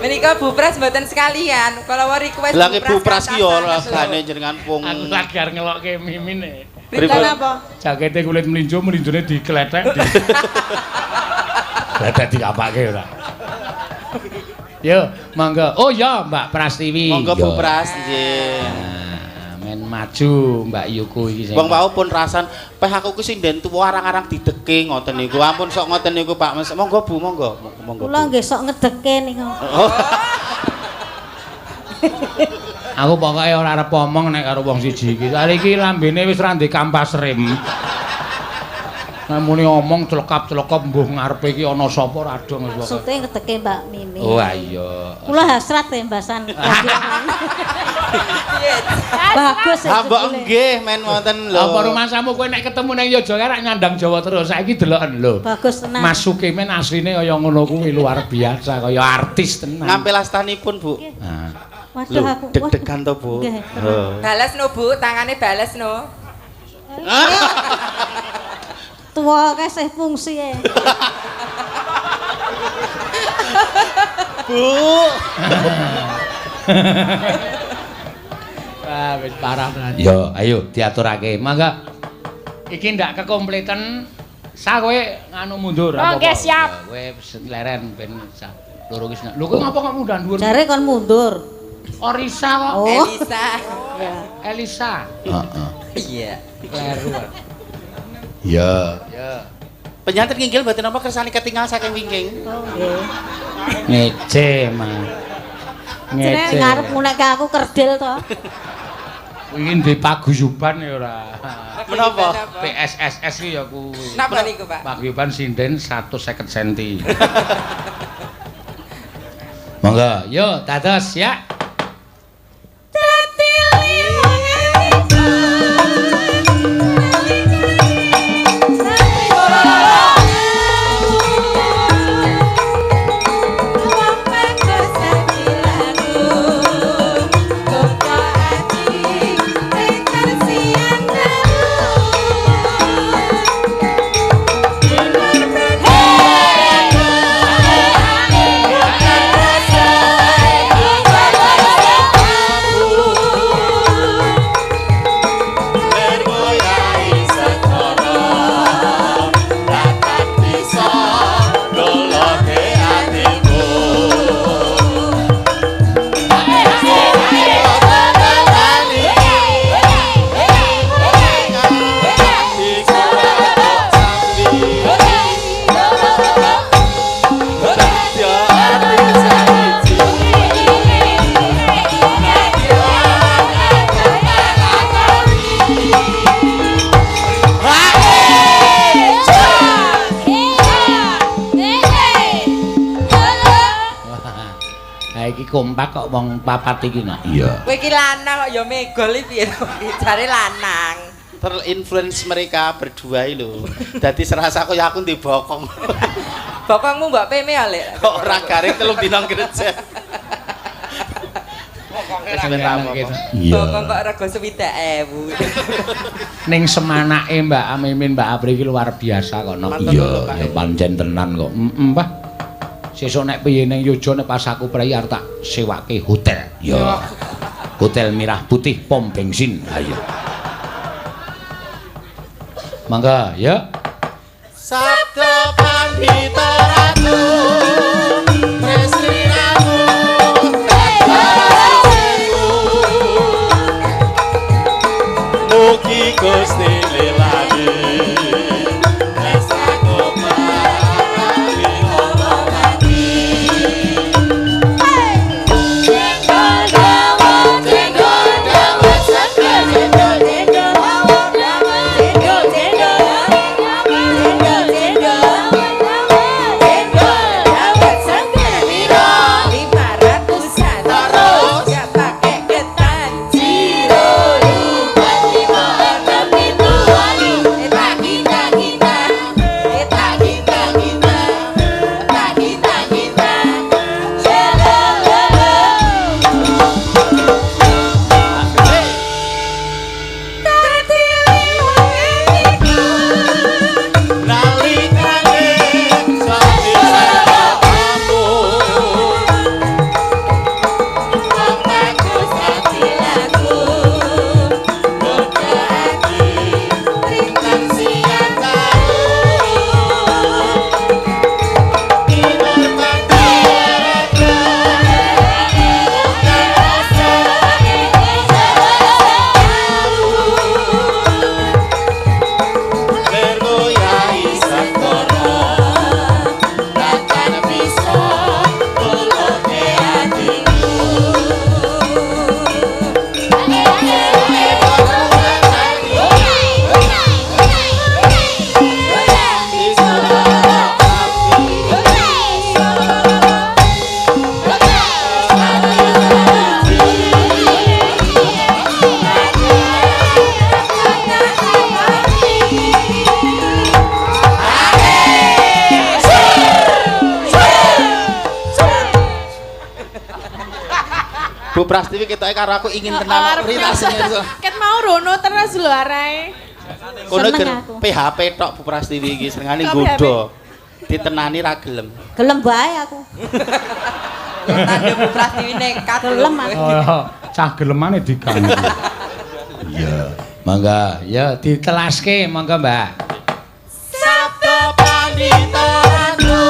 Menika Bupras mboten sekalian. Kalau request Lah ki Bupras ki ya regane jenengan pung. Aku lagi arep ngelokke Mimin e. Pinten apa? Jakete kulit melinju, melinjune dikletek. Lah dadi apake ora. Yo, monggo. Oh ya, Mbak Prastiwi. Monggo Yo. Bupras nggih. Men maju Mbak Yuku iki sing. Wong wau pun rasan peh aku ki sinden tuwa arang-arang dideke ngoten niku. Ampun sok ngoten niku Pak Mas. Monggo Bu, monggo. Monggo. Kula nggih sok ngedeke niku. Oh. Aku pokoke ora arep omong nek karo wong siji iki. Ari iki lambene wis ra ndek kampas rem. Muni omong celekap-celekap mbuh ngarepe iki ana sapa ora dong wis pokoke. Maksude ngedeke Mbak Mimi. Oh iya. Kula hasrat ya mbasan. Bagus ya. Mbok nggih men wonten lho. Apa rumasamu kowe nek ketemu ning Yogyakarta rak nyandang Jawa terus. Saiki deloken lho. Bagus tenan. Mas Sukimen asline kaya ngono kuwi luar biasa, kaya artis tenan. Ngampil astanipun, Bu. Nah. Waduh aku. Deg-degan to, Bu. Nggih. Bales no Bu, tangane bales no. Tua kasih fungsi e. Bu. Wah, wis parah tenan. Yo, ayo diaturake. Mangga. Iki ndak kekompletan. Sa kowe nganu mundur apa? Oke, siap. Kowe leren ben loro wis. Lho kowe ngapa kok mundur dhuwur? Jare kon mundur. Orisa kok. Oh. Elisa. Elisa. Heeh. Iya. Kleru. Ya. Penyantet nginggil mboten napa kersane ketinggal saking wingking. Oh nggih. Ngece, Mas. Jenenge ngarep nek aku kerdil to. Iki ndek paguyuban ya ora. Menapa? PSSS ki ya kuwi. Napa niku, Pak? Paguyuban sinden 150 cm. Monggo, yo dados ya. Kompak kok wong papat iki nak. Iya. Kowe iki lanang kok ya megol iki piye to? Jare lanang. terinfluence mereka berdua itu. Dadi serasa aku ya aku ndek bokong. Bokongmu Mbak Peme ale. Kok ora garing 3 dina gereja. Bokong kok rego 70.000. Ning semanake Mbak Mimin Mbak Apri iki luar biasa kok. Iya, ya pancen tenan kok. Mbah. Sesuk nek piye ning Yojo nek pas aku prei arep tak sewake hotel. Ya. Hotel Mirah Putih pom bensin. Ayo. Mangga, ya. Sabda Pandhita Ratu Tresninamu mugi Gusti lelani Bu Prastiwi ketoke karo aku ingin tenan ritasine. Ket mau rono terus lho arae. Kono PHP tok Bu Prastiwi iki senengane nggodho. Ditenani ra gelem. Gelem bae aku. Tanda Bu Prastiwi nekat gelem aku. Oh, cah gelemane diganti. Iya. Mangga, ya ditelaske mangga Mbak. Sabda Pandhita Ratu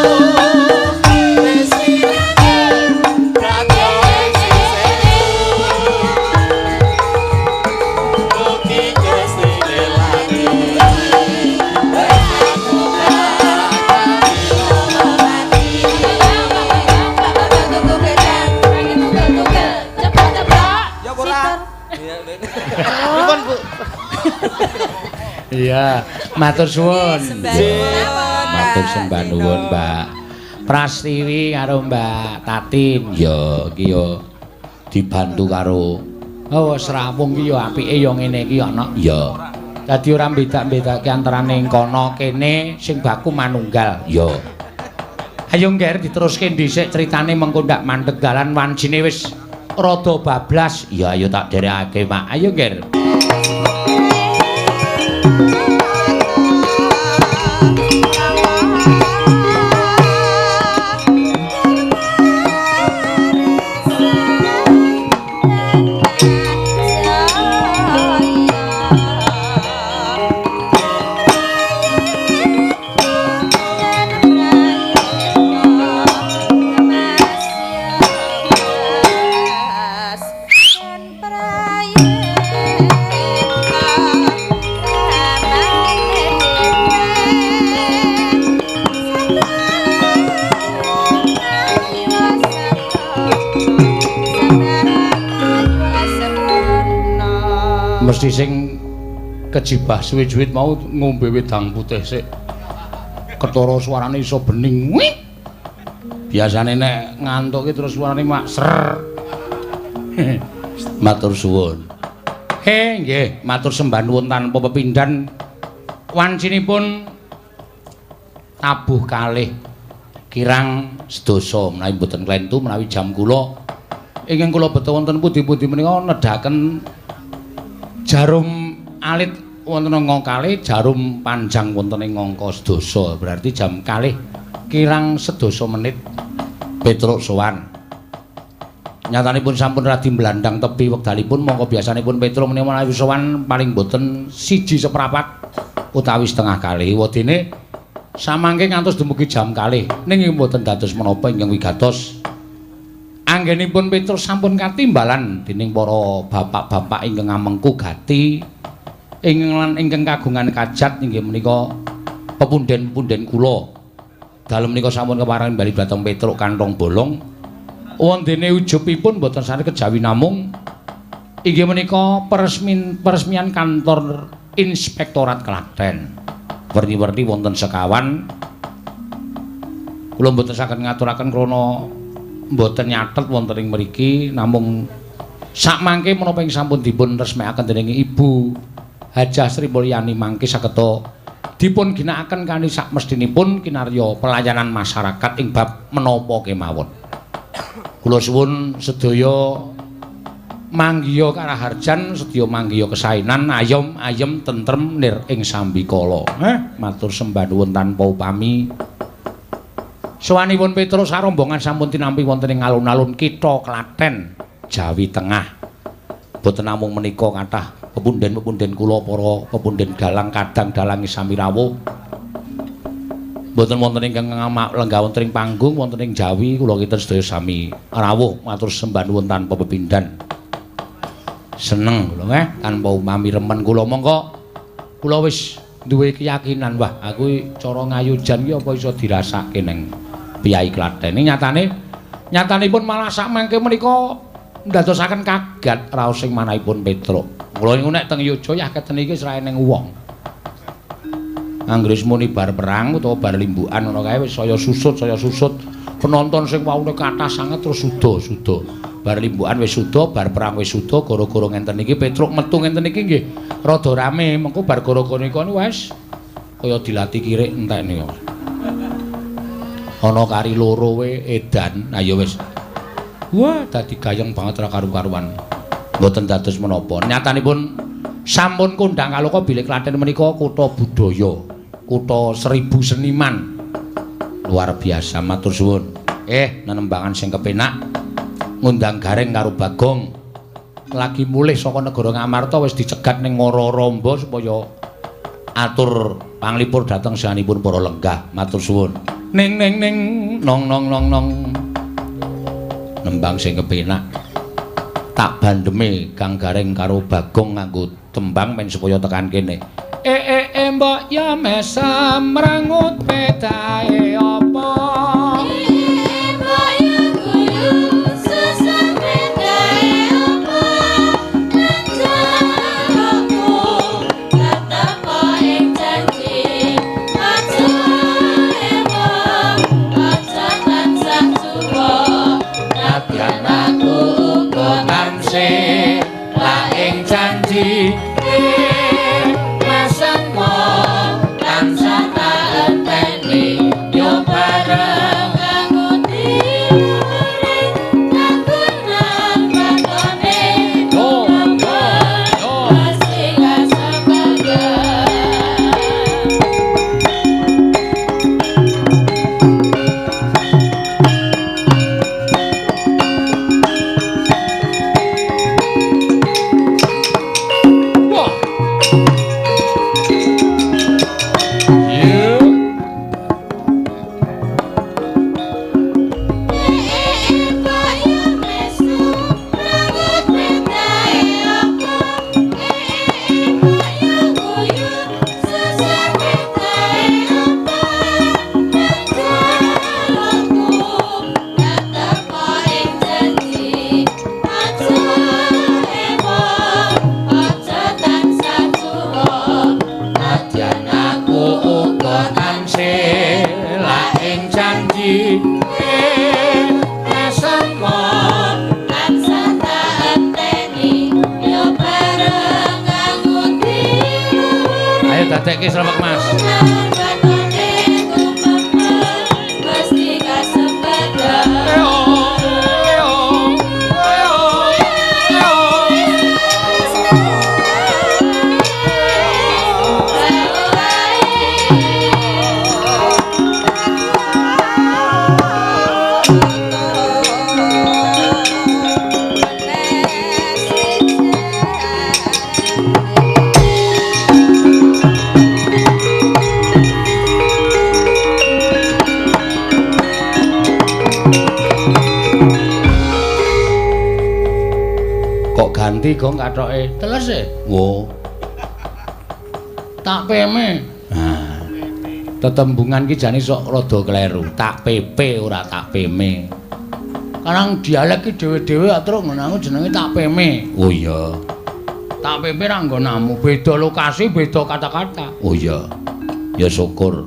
Iya, matur suwun. Matur sembah nuwun, Mbak. Prastiwi karo Mbak Tatin ya iki ya dibantu karo Srawung iki ya apike ya ngene iki ana ya. Dadi ora bedak-bedake antarane kono kene sing baku manunggal ya. Ayo ngger diteruske dhisik critane mengko ndak mandeg dalan wancine wis rada bablas. Ya ayo tak derekake, Mak. Ayo ngger. Mesti sing kejibah suwi-suwit mau ngombe wedang putih sik. Ketara suarane iso bening. Biasane nek ngantuk ki terus suarane mak ser. Matur suwun. Nggih, matur sembah nuwun tanpa pepindhan. Wancinipun tabuh kalih kirang sedasa menawi boten klentu menawi jam kula ingkang kula beto wonten pundi-pundi menika nedhaken jarum alit wonten angka kalih, jarum panjang wonten ing angka sedasa. Berarti jam kalih kirang sedasa menit Petruk sowan. Nyatanipun sampun radi mblandang tebi wekdalipun mongko biasanipun Petruk menika menawi sowan paling boten 1/4 utawi setengah kali. Wadene samangke ngantos dumugi jam kalih ning mboten dados menapa ingkang wigatos. Anggenipun Petruk sampun katimbalan dening para bapak-bapak ingkang ngamengku gati ingkang kagungan kajat inggih menika pepunden-pepunden kula. Dalem menika sampun keparengan bali dhateng Petruk kantong bolong. Wondene ujubipun boten sare kejawi namung inggih menika peresmian kantor Inspektorat Klaten. Werni-werni wonten sekawan. Kula mboten saged ngaturaken krana mboten nyatet wonten ing mriki, namung sakmangke menapa ing sampun dipun resmekaken dening Ibu Hajah Sri Mulyani mangke sageta dipun ginakaken kanthi sakmestinipun kinarya pelayanan masyarakat ing bab menapa kemawon. Kula suwun sedaya manggiya karaharjan, sedaya manggiya kesainan, ayem tentrem nir ing sambikala. Matur sembah nuwun tanpa upami. Sawanipun Petrus sarombongan sampun tinampi wonten ing alun-alun kitha Klaten, Jawi Tengah. Boten namung menika kathah pepunden-pepunden kula para pepunden dalang kadang dalangi sami rawuh. Boten wonten ingkang lenggah wonten ing panggung wonten ing Jawi kula kinten sedaya sami rawuh matur sembah nuwun tanpa pepindhan. Seneng kula nggih tanpa umami remen kula mongko kula wis duwe keyakinan wah aku cara ngayujan iki apa iso dirasake ning Piyai Klaten. Nyatanipun malah sak mangke menika ndadosaken kaget raos sing manahipun Petruk. Kula niku nek teng Yogya keten iki serae ning wong. Anggris muni bar perang utawa bar limbukan ngono kae wis saya susut. Penonton sing waune kathah sanget terus suda. Bar limbukan wis suda, bar perang wis suda, gara-gara ngenten iki Petruk metu ngenten iki nggih rada rame. Mengko bar gara-gara nika wis kaya dilatih kirik entek niku. Ana kari loro we edan. Nah ya wis. Wah, dadi gayeng banget ra karu-karuan. Mboten dados menapa. Nyatanipun sampun kondhang kaloka bilih Klaten menika kutha budaya, kutha 1000 seniman. Luar biasa matur suwun. Nenembangan sing kepenak ngundang Gareng karo Bagong. Lagi mulih saka negara Ngamarta wis dicegat ning Ngara Ramba supaya atur panglipur dhateng sahanipun para lenggah. Matur suwun. Ning nong. Nembang sing kepenak. Tak bandeme Kang Gareng karo Bagong nganggo tembang men supaya tekan kene. Mbok ya mesem rangut pedae apa? Mbok ya guyu susah pedae apa? Nanjaraku katamu ing janji aja embok aja tansah suwa nadyan aku uga tansih la ing janji Tansah tak enteni yo bareng Ayo dadekke Srepek Mas. Mesti kasembadan. Ganti gong kathoke teles e. Wo. Tak peme. Nah. Tetembungan ki jane sok rada kleru. Tak pepe ora tak peme. Karang dialek ki dhewe-dhewe atruk ngono jenenge tak peme. Oh iya. Tak pepe ra nggonamu, beda lokasi, beda kata-kata. Oh iya. Ya syukur.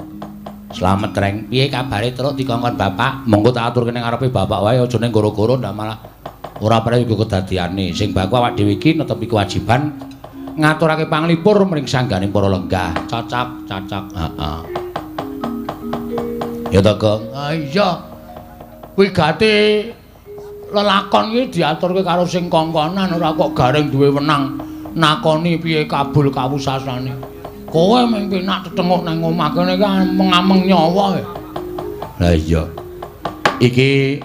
Slamet reng. Piye kabare terus dikongkon bapak? Monggo tak aturke ning ngarepe bapak wae aja ning goro-goro ndak malah ora perlu iku kedadiane. Sing baku awak dhewe iki netepi kewajiban ngaturake panglipur mring sanggane para lenggah. Cocok, heeh. Ya to, Gong. Ah iya. Kuwi gate lelakon iki diaturke karo sing kongkonan ora kok gareng duwe wenang nakoni piye kabul kawusasane. Kowe mung penak tetenguk nang omah kene iki mengameng nyawa. Lah iya. Iki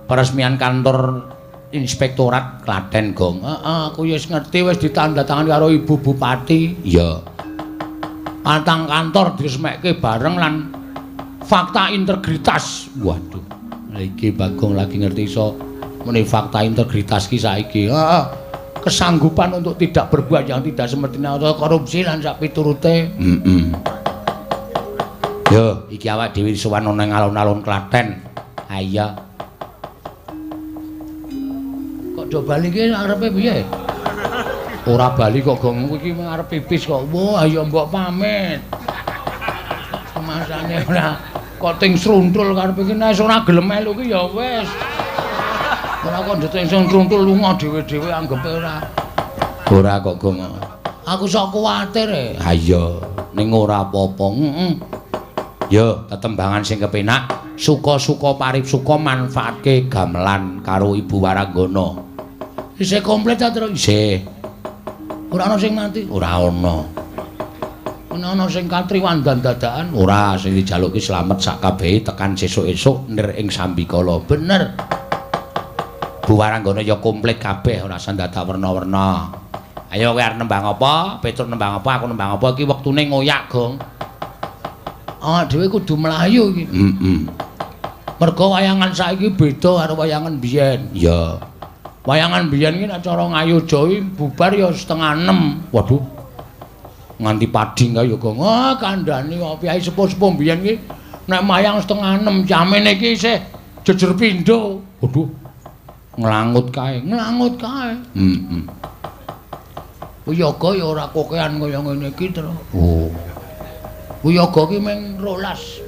peresmian kantor Inspektorat Klaten, Gong. Aku wis ngerti wis ditandatangan karo Ibu Bupati. Iya. Pantang kantor diresmekke bareng lan fakta integritas. Waduh. Lah iki Bagong lagi ngerti iso muni fakta integritas ki saiki. Heeh. Kesanggupan untuk tidak berbuat yang tidak semestinya atau korupsi lan sak piturute. Yo, iki awak dhewe sowan nang alun-alun Klaten. Ha iya. Do bali ki arepe piye? Ora bali kok Gong iki arep pipis kok. Wah, ayo mbok pamit. Semasane ora koting sruntul karepe iki nek ora gelem melu ki ya wis. Ora kok ndeting sruntul lunga dhewe-dhewe anggepe ora. Ora kok Gong. Aku sok kuwatir e. Ha iya, ning ora apa-apa. Yo, tetembangan sing kepenak, suka-suka paripsuka manfaatke gamelan karo Ibu Waranggana. Isih komplit ta terus? Isih. Ora ana sing mati? Ora ana. Ana sing katriwandan dadakan? Ora, sing dijaluki slamet sak kabehe tekan sesuk-esuk nir ing Sambikala. Bener. Bu Waranggana ya komplit kabeh ora sandadak werna-werna. Ayo kowe arep nembang apa? Petruk nembang apa? Aku nembang apa? Iki wektune ngoyak, Gong. Awak dhewe kudu mlayu iki. Mergo wayangan saiki beda karo wayangan biyen. Ya. Wayangan biyen ki nek cara ngayoja bubar ya 5:30. Waduh. Nganti pading kae ya, Gong. Ah, kandhane Kyai sepuh-sepuh biyen ki nek mayang 5:30 jamene iki isih jejer pindho. Waduh. Nglangut kae. Uyaga ya ora kokean kaya ngene iki, Tru. Oh. Uyaga ki mung 12.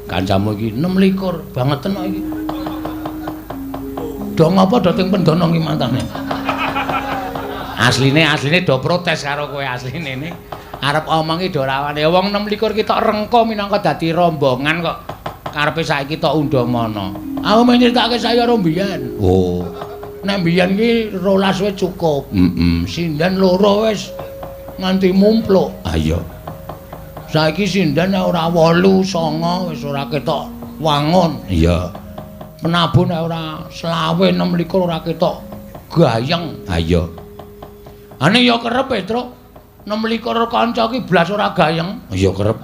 Kancamu iki 26 bangeten kok iki. Do ngapa do teng pendono ki mantane? Asline do protes karo kowe asline ne. Arep omongi do rawane. Wong 26 ki tok rengko minangka dadi rombongan kok karepe saiki tok undhamana. Aku mung nyritake saya karo mbiyen. Oh. Nek mbiyen ki 12 wis cukup. Sinden loro wis nganti mumpluk. Ah iya. Saiki sinden ora 8, 9 wis ora ketok wangun. Iya. Penabun ora 20, 26 ora ketok gayeng. Ha iya. Ane ya kerep Petruk. 26 kanca ki blas ora gayeng. Ya kerep.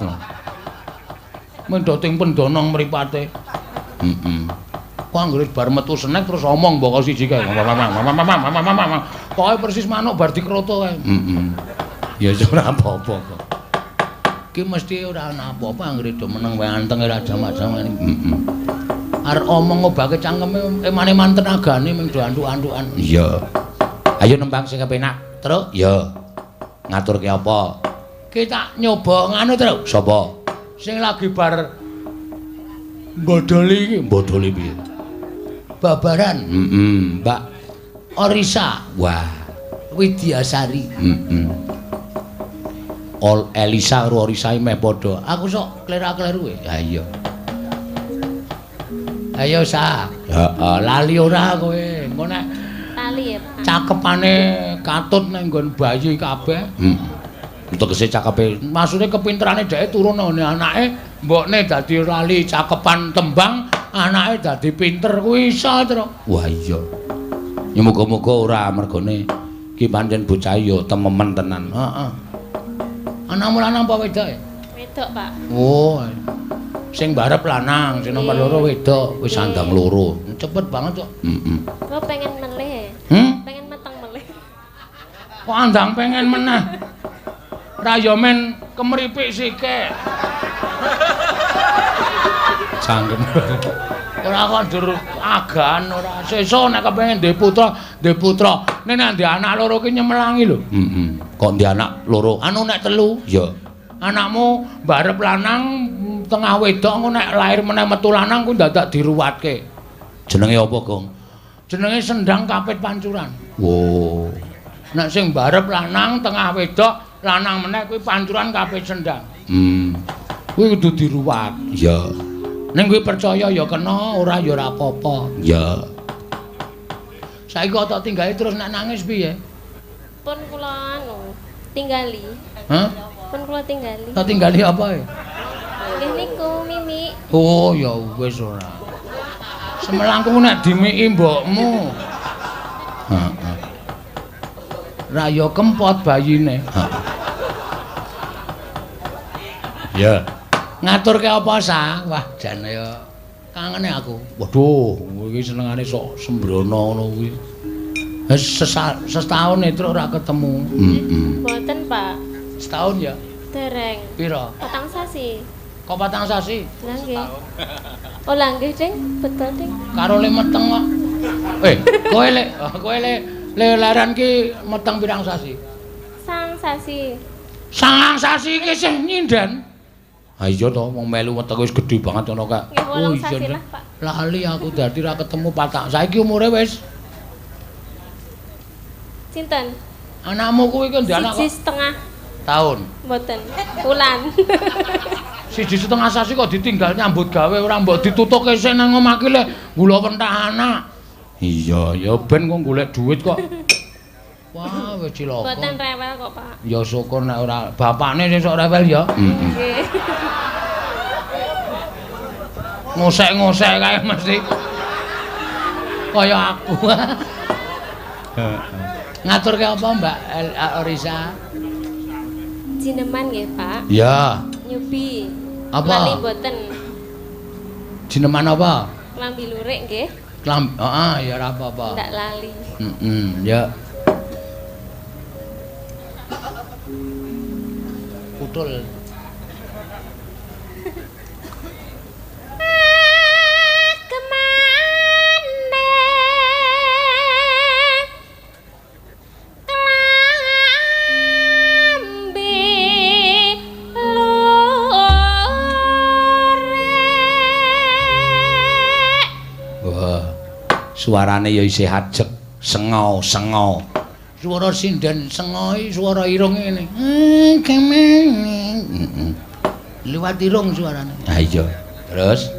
Mendoting pendonong mripate. Kok anggere bar metu senek terus omong mboko siji kae. Pokoke persis manuk bar dikroto kae. Ya ora apa-apa kok. Ki mesti ora ana apa-apa anggere do meneng wae anteng ora jamak-jamak. Arep omong ngobake cangkeme emane-man tenagane mung do antuk-antukan. Iya. Ayo nembang sing kepenak. Terus? Ya. Ngaturke apa? Ki tak nyoba nganu, Tru. Sapa? Sing lagi bar bodoli iki. Bodoli piye? Babaran. Mbak Orisa. Wah, Widyasari. Elisa karo Orisa meh padha. Aku sok klera-kleru. Ha iya. Ayo sa. Heeh, lali ora kowe. Engko nek Lali ya, Pak. cakepane katut nang nggon bayi kabeh. Tegese cakepe. Maksude kepinterane dhek turun nang anake, mbokne dadi lali cakepan tembang, anake dadi pinter kuwi iso to. Wah iya. Ya muga-muga ora mergone ki pancen bocah ya tememen tenan. Heeh. Anakmu lanang apa wedok ya? Wedok, Pak. Oh. Sing barep lanang, sing nomor loro wedok, wis sandang loro. Cepet banget kok. Lo pengen meleh. Pengen meteng meleh. Kok andang pengen meneh. Ra yo men kemripik sike. Sanggen. Ora kok ndur agan ora. Sesuk nek kepengin ndek putra. Nek ndek anak loro ki nyemelangi lho. Kok ndek anak loro? Anu nek telu, ya. Anakmu barep lanang tengah wedok engko nek lair meneh metu lanang ku dadak diruwatke. Jenenge apa, Gong? Jenenge sendang kapit pancuran. Wo. Nek sing barep lanang tengah wedok, lanang meneh kuwi pancuran kapit sendang. Kuwi kudu diruwat. Ya. Ning kuwi percaya ya kena, ora ya ora apa-apa. Ya. Saiki kok tak tinggali terus nek nangis piye? Pun kula anu tinggali. Hah? Pun kula tinggali. Tak tinggali apa ya? Nggih niku Mimi. Oh ya wis ora. Semelangku nek dimiki mbokmu. Heeh. Ra ya kempot bayine. Ya. Ngaturke apa sa? Wah, jan ya kangene aku. Waduh, iki senengane sok sembrono ngono kuwi. Setahun itu ora ketemu. Mboten, Pak. Setahun ya? Dereng. Piro? 4 sasi. Kok 4 sasi? Lah nggih. Oh lah nggih, Ding. Betul, Ding. Karo le meteng kok. Kowe le laran ki meteng pirang sasi? 9 sasi. 9 sasi iki sing nyinden. Ha iya to, wong melu wetenge wis gedhe banget ngono kak. Nggih 8 sasi lah, Pak. Lali aku dadi ra ketemu patak. Saiki umure wis Sinten? anakmu kuwi ki ndek anak kok 1,5 tahun. Mboten. Wulan. 1,5 sasi kok ditinggal nyambut gawe ora mbok ditutukke sik nang omah ki le gula pentah anak. Iya, ya ben kok golek duit kok. Wah, wis cilaka. Mboten rewel kok, Pak. Ya syukur nek ora bapakne sesuk rewel ya. Nggih. Ngosek-ngosek kae mesti. Kaya aku. Ngaturke apa, Mbak Orisa? Jineman nggih, Pak. Ya. Nyubi. Apa? Lali mboten. Jineman apa? Klambi lurik nggih. Ya ora apa-apa. Ndak lali. Ya. Putul. Suarane ya isih ajeg, sengau-sengau. Suara sinden sengoi, suara irung ngene. Kemene. Liwat irung suarane. Ha iya. Terus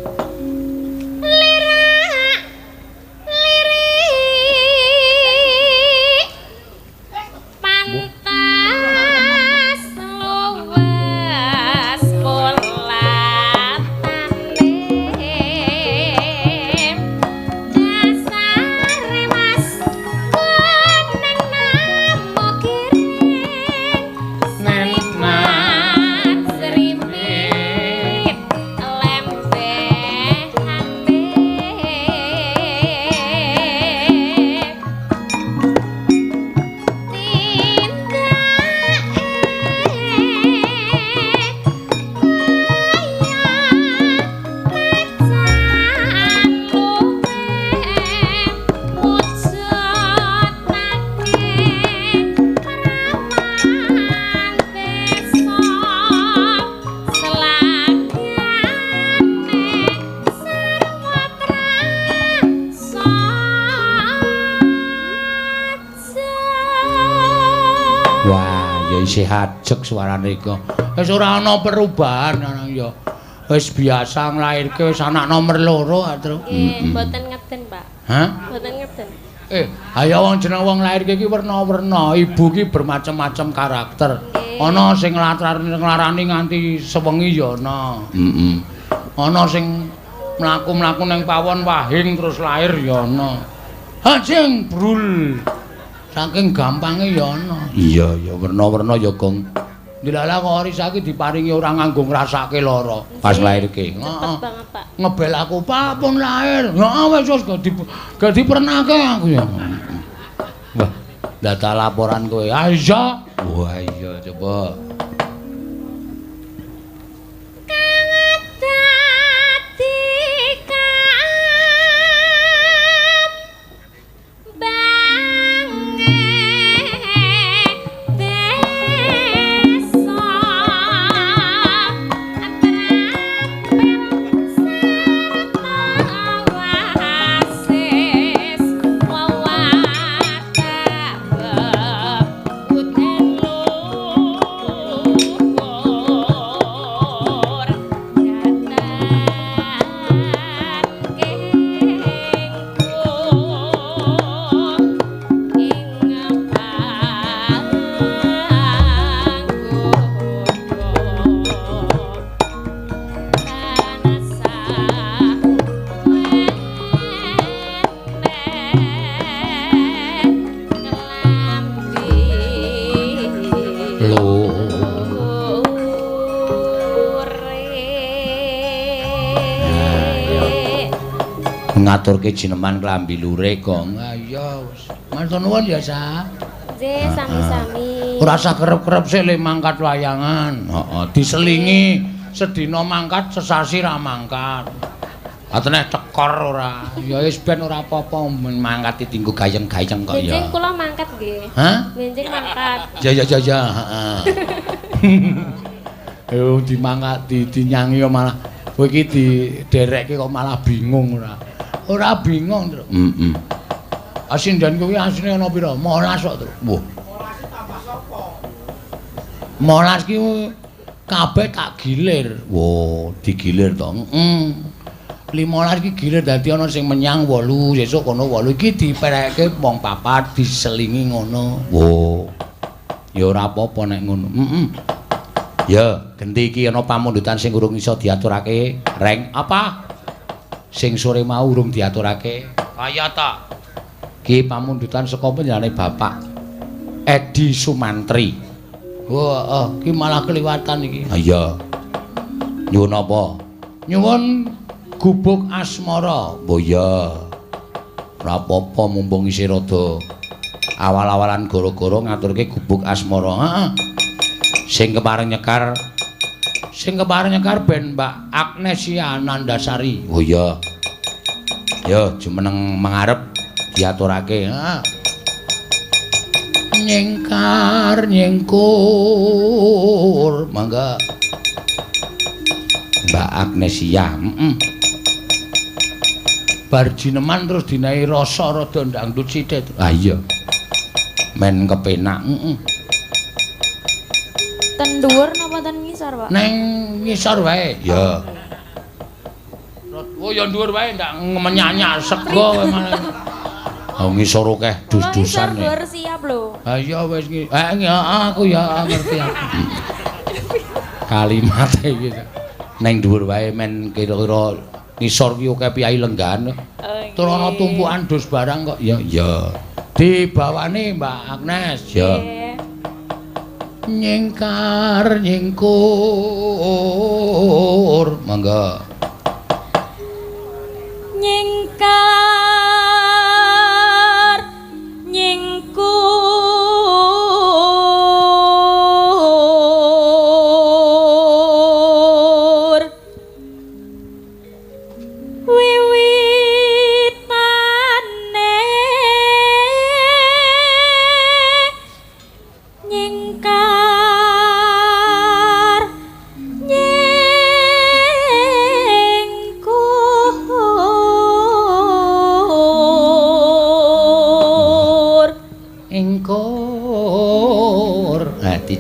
isih ajeg suarane iku. Wis ora ana perubahan ana ya. Wis biasa nglairke wis anak nomor 2 Tru. Nggih, mboten ngeten, Pak. Hah? Mboten ngeten. Ayo wong jeneng wong lairke iki werna-werna. Ibu ki bermacam-macam karakter. Ana sing nglarani nganti sewengi ya ana. Heeh. Ana sing mlaku-mlaku ning pawon wahing terus lair ya ana. Hajeng brul. Saking gampange ya ana. Iya, ya werna-werna ya, Gong. Dilala kok ori saiki diparingi ora nganggo ngrasake lara pas lairke. Heeh. Ngebel aku, "Pak, pun lair." Heeh, wis gak dipernake aku ya. Wah, data laporan kowe. Ah iya. Wah iya, coba. Ngaturke jineman klambi lure Gong. Ha iya wis. Matur nuwun ya, Sa. Nggih, sami-sami. Ora usah kerep-kerep sik le mangkat wayangan. Heeh, diselingi sedina mangkat sesasi ra mangkat. Atene cekor ora. Ya wis ben ora apa-apa mangkat dienggo gayeng-gayeng kok ya. Benjing kula mangkat nggih. Hah? Benjing mangkat. Ya, heeh. Yo dimangkat dinyangi kok malah kowe iki diderekke kok malah bingung ora. Ora bingung, Tru. Heeh. Asindan kuwi asline ana pira? 15 kok, Tru. Wah. 15 ki kabeh tak gilir. Wah, digilir to. Heeh. 15 ki gilir dadi ana sing menyang 8, sesuk kono 8 iki diperekke wong 4 diselingi ngono. Wah. Ya ora apa-apa nek ngono. Heeh. Ya, genti iki ana pamundutan sing urung iso diaturake. Reng apa? Sing sore mau urung diaturake. Kaya ta. Ki pamundutan saka panjenengane Bapak Edi Sumantri. Wah, ki malah kliwatan iki. Ha iya. Nyuwun apa? Nyuwun gubuk asmara. Oh iya. Ora apa-apa mumpung isih rada awal-awalan gara-gara ngaturke gubuk asmara. Heeh. Sing kepareng nyekar ben Mbak Agnesia Nandasari. Oh iya. Yo jumeneng mengarep diaturake. Nyengkar nyengkur. Mangga. Mbak Agnesia. Heeh. Bar jineman terus dinahi rasa rada ndangdut sithik. Ah iya. Men kepenak. Heeh. Ten dhuwur napa ten ngisor, Pak? Neng ngisor wae. Ya. Oh ya dhuwur wae ndak menyanyak sego kowe malah. Oh ngisor akeh dus-dusan. Ngisor dhuwur siap lho. Ha iya wis iki. Aku ya ngerti aku. Kalimate iki. Neng dhuwur wae men kira-kira ngisor ki akeh piyai lenggan. Tur ana tumpukan dus barang kok. Ya iya. Dibawane Mbak Agnes. Ya. Nyengkar nyengkur mangga nyengkar nyengkur wiwitane nyengkar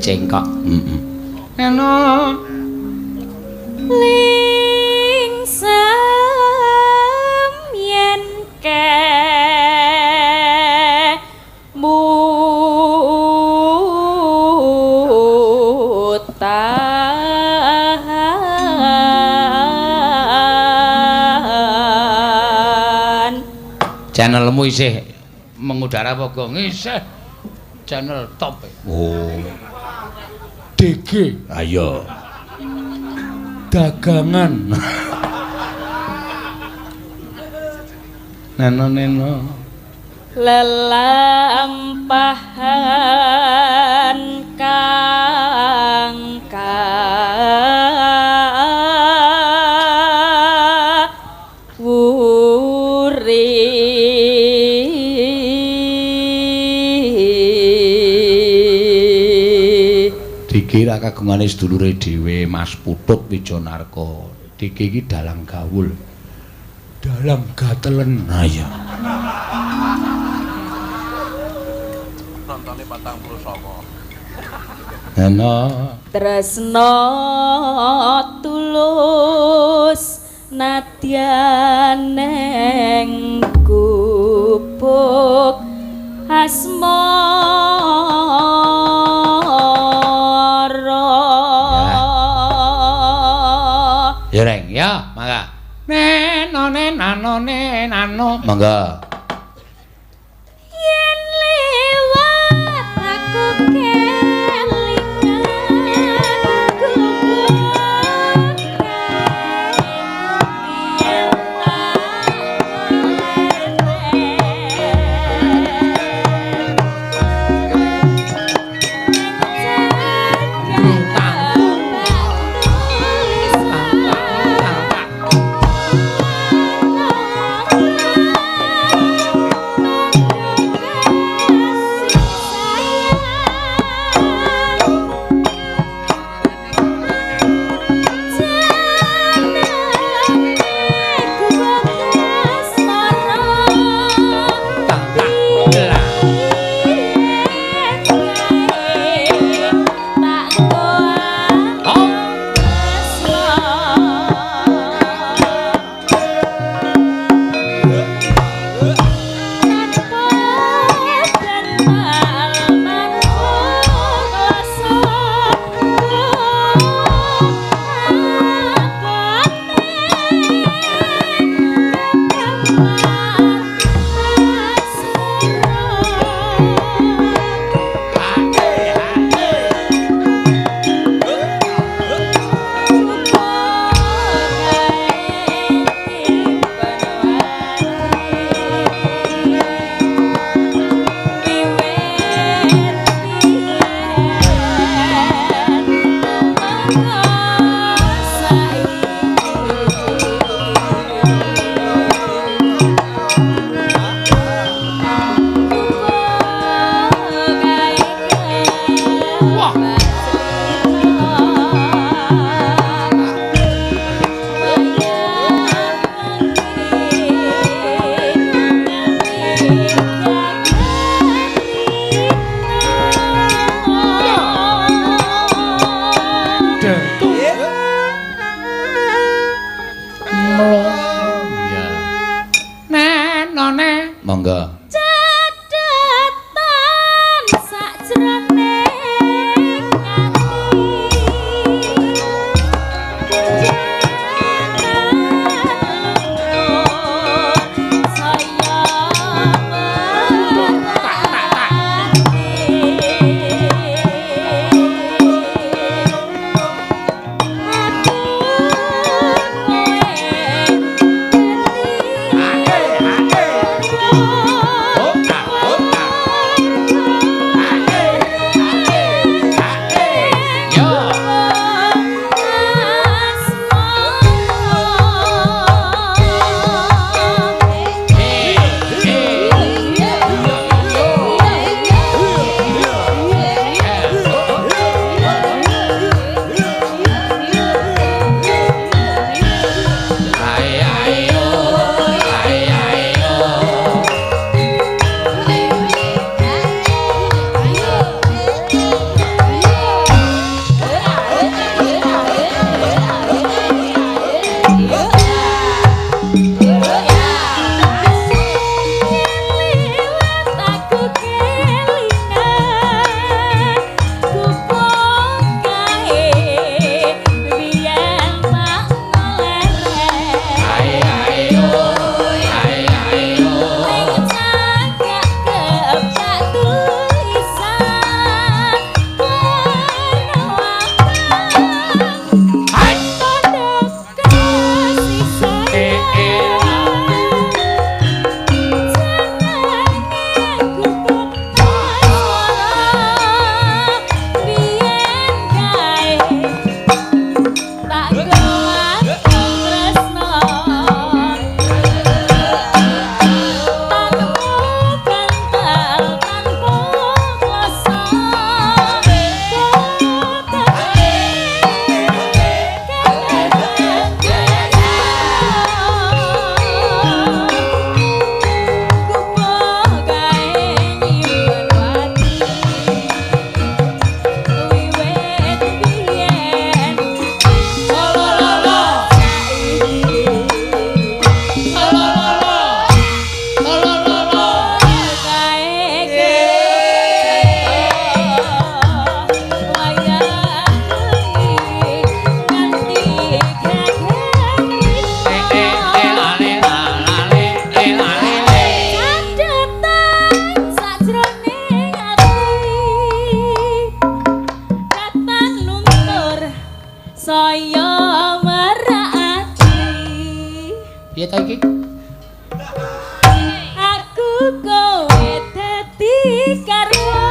cengkok. Eno lingsem yen Channelmu isih mengudara apa gong? Isih channel top. Oh. DG. Ayo. Dagangan. Neno. lelampahan kang dikira kagungane sedulure dhewe Mas Putut Wijanarka. Diki iki dalang gaul. Dalang gatelen. Ha iya. Nontone 49. Ana tresna tulus nadyan neng gubuk asmara. Ya Reng, ya, mangga. Neno mangga. Yen liwat aku kelingan gubuk yen Monggo. saya merati. Piye ta iki? Aku kowe dadi karya.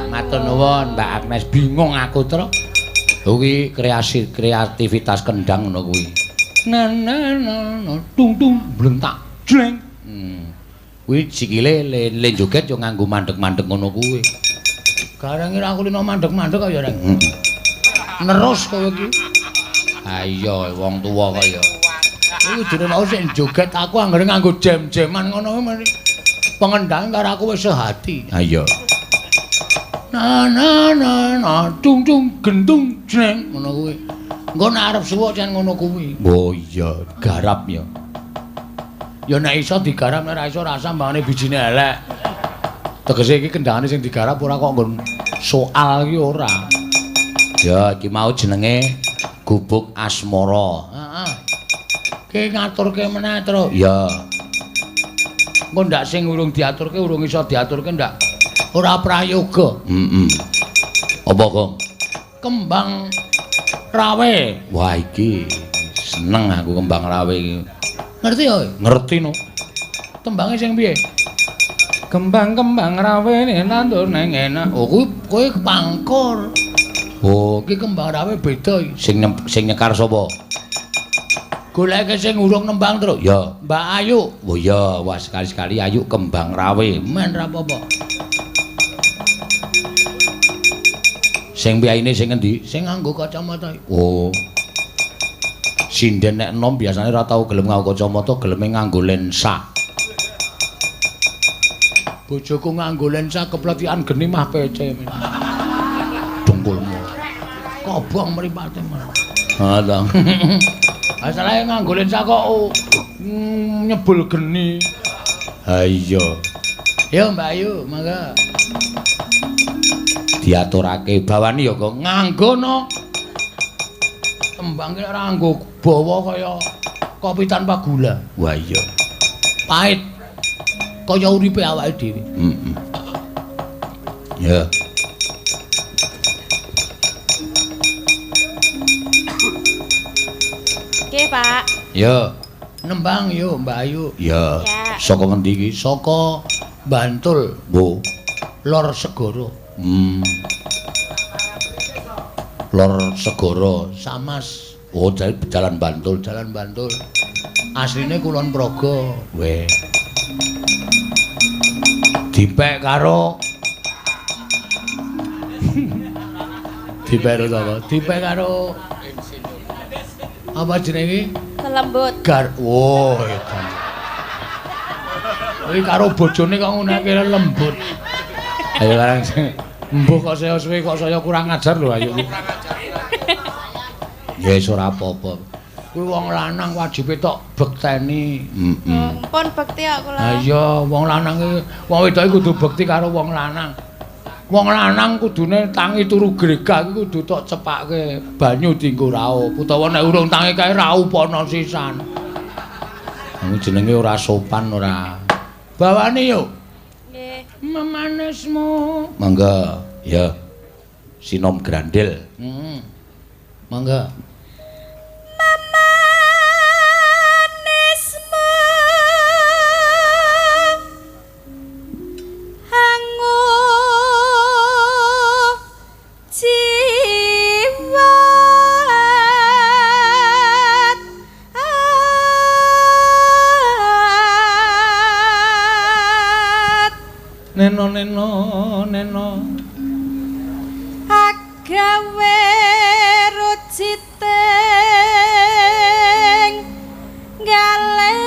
Matur nuwun Mbak Agnes, bingung aku terus. Kuwi kreativitas kendang ngono kuwi. Na tung tung blentak jleng. Kuwi sikile le joget yo nganggo mandeg-mandeg ngono kuwi. Gareng ora aku lino mandeg-mandeg kaya reng. Nerus kowe iki. Ha iya wong tuwa kaya. Iki dene mau sing joget aku anggere nganggo jam-jaman ngono kuwi. Pengendang karo aku wis sehati. Ha iya. Na tung tung gentung jreng ngono kuwi. Engko nek arep suwuk jan ngono kuwi. Oh iya, garap ya. Ya nek iso digarap nek ora iso rasa mbangane bijine elek. Tegese iki kendangane sing digarap ora kok nggon soal iki ora. Ya iki mau jenenge gubuk asmara. Heeh. Ki ngaturke meneh terus. Ya. Engko ndak sing urung diaturke urung iso diaturke ndak ora prayoga. Apa kok? Kembang rawe. Wah iki seneng aku kembang rawe iki. Ngerti ya? Ngerti no. Tembange sing piye? Kembang-kembang rawe nandur nang enak. Oh kuwi pangkor. Oh iki kembang rawe beda iki. Sing nyekar sapa? Goleke sing urung nembang terus. Ya, Mbak Ayu. Oh ya, wah sekali-sekali Ayu kembang rawe. Men ra apa-apa. Sing biyaine sing endi? Sing nganggo kacamata. Oh. Sinden nek enom biasane ora tau gelem nganggo kacamata, geleme nganggo lensa. Bojoku nganggo lensa kepletikan geni mah pece. Dengkulmu. Kobong mripate men. Ha ta. Asale nganggo lensa kok nyebul geni. Ha iya. Yo Mbak Ayu, mangga. Diaturake bawani ya kok nganggo no. Tembang ki ora nganggo bawa kaya kopi tanpa gula. Wah iya. Pahit. Kaya uripe awake dhewe. Ya. Oke, Pak. Ya. Nembang yo Mbak Ayu. Ya. Saka ngendi iki? Saka Bantul. Wo. Lor Segara. Lor Segara Samas. Oh, jalan Bantul, jalan Bantul. Asline Kulon Progo. Weh. Dipek karo Dipek karo Dipek karo apa jenenge? Kelembut. Oh, edan. Iki karo bojone kok ngunake lembut. Ayo larang sing mbuh kok saya suwe kok saya kurang ajar lho ayo. Ya wis ora apa-apa. Kuwi wong lanang wajibe tok bekteni. Pun bekti aku lah. Ha iya, wong lanang iki wong wedok iki kudu bekti karo wong lanang. Wong lanang kudune tangi turu grega iki kudu tok cepake banyu dienggo raup utawa nek urung tangi kae raup ana sisan. Ini jenenge ora sopan ora. Bawane yo. Nggih. Memanesmu. Mangga, ya. Sinom grandel. Mangga. Memanesmu hangu jiwa Neno agawe ruciting galeh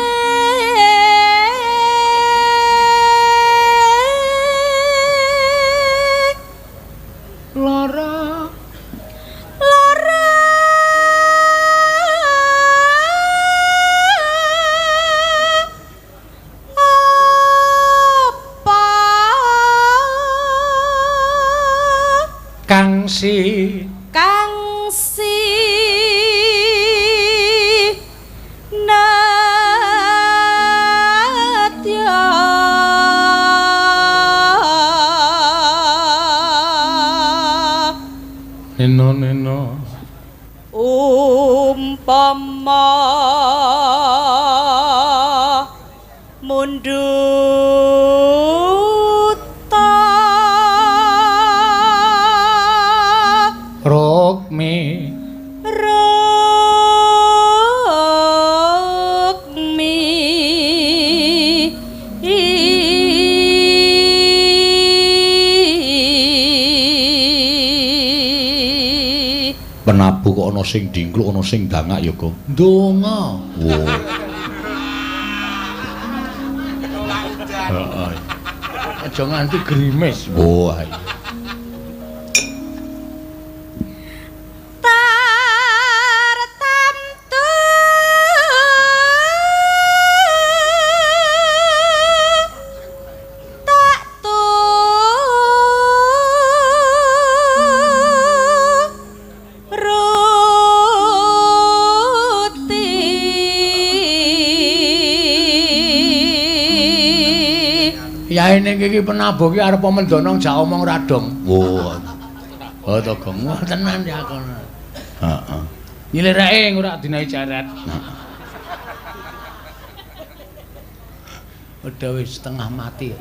lara kangsi na Neno umpama munduta Rokmi penabu kok ana sing dingkluk ana sing dangak ya kok ndonga heeh aja nganti grimis wah Yaene iki penabuh ki arep mendonong jak omong radong. Oh to gong tenan ya kono. Heeh. Nyilirake ora dinae jaret. Udah wis setengah mati.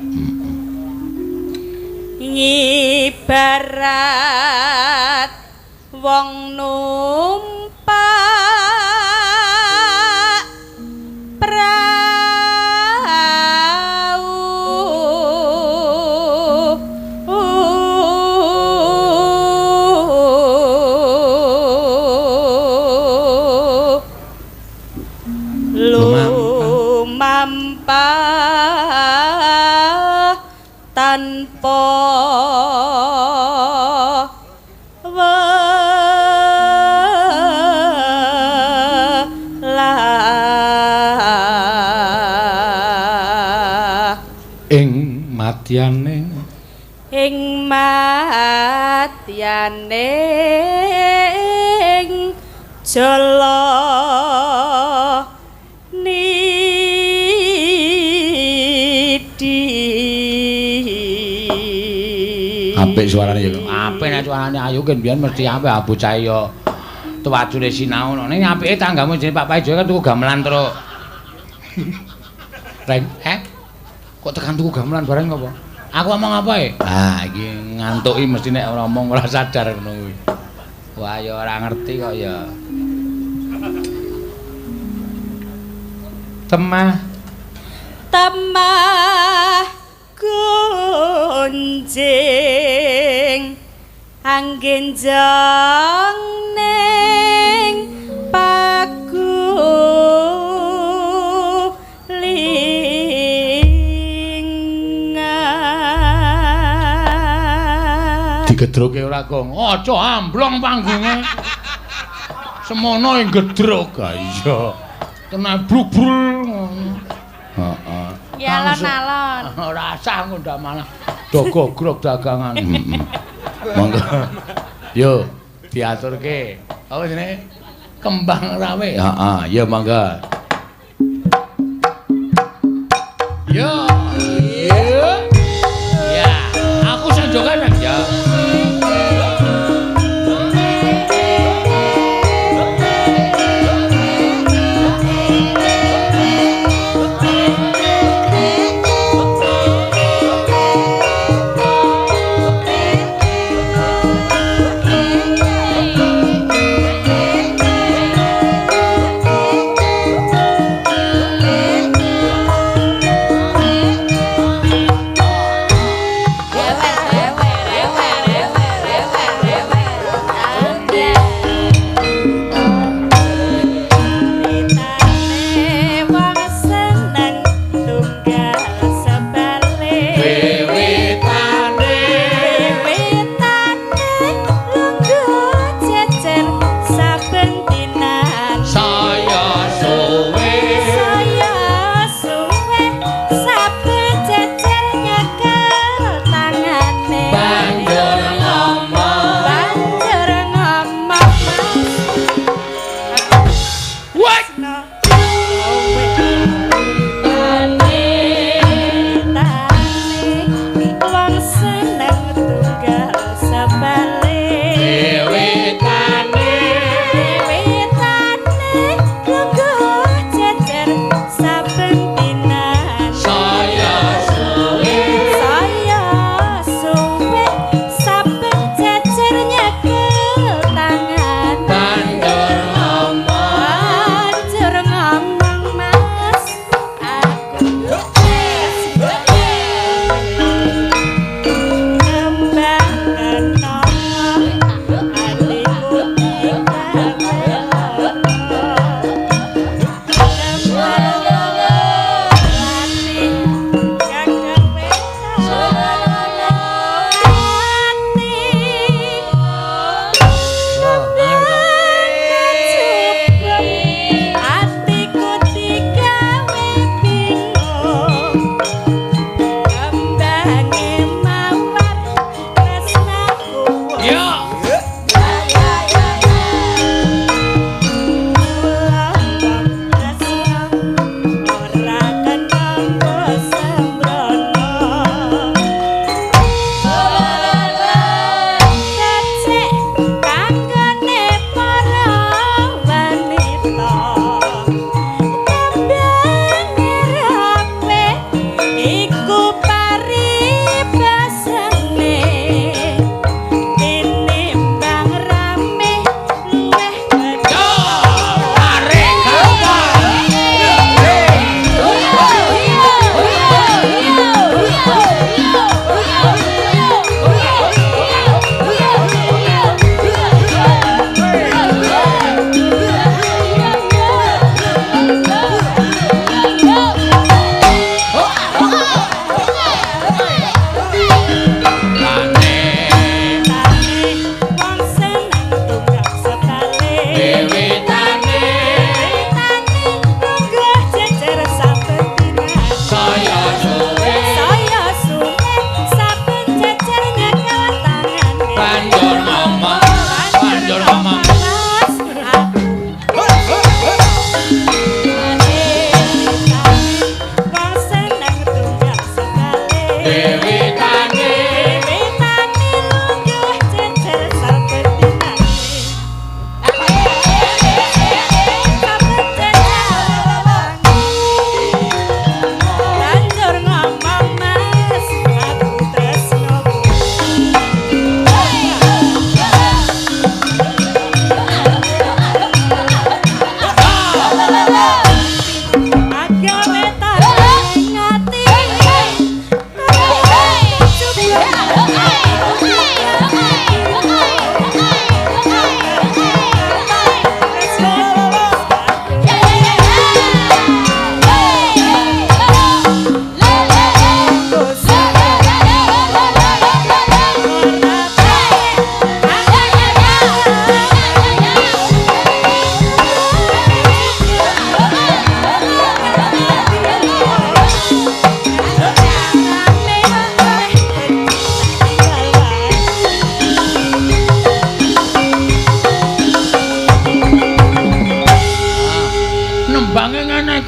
Ngibarat wong numpak tanpa welah ing matyane jala apik suarane ya apik nek suarane ayu kan biyen mesti apik bocah ya tuwajune sinau ning apike tanggamu jenenge Pak Paijo kan tuku gamelan terus Ren kok tekan tuku gamelan bareng apa aku ngomong apa iki ngantuki mesti nek ora ngomong ora sadar ngono kuwi wah ya ora ngerti kok ya temah gunjing anggenjang ning pagulingan digedruke ora kong aja amblong panggunge semono ing gedruk iya tenan bluk-bluk ngono heeh ya alon-alon ora sah ngundak malah dogogrok dagangan monggo yo diaturke apa jenenge kembang rawe heeh ya monggo yo ya aku sanjokan ya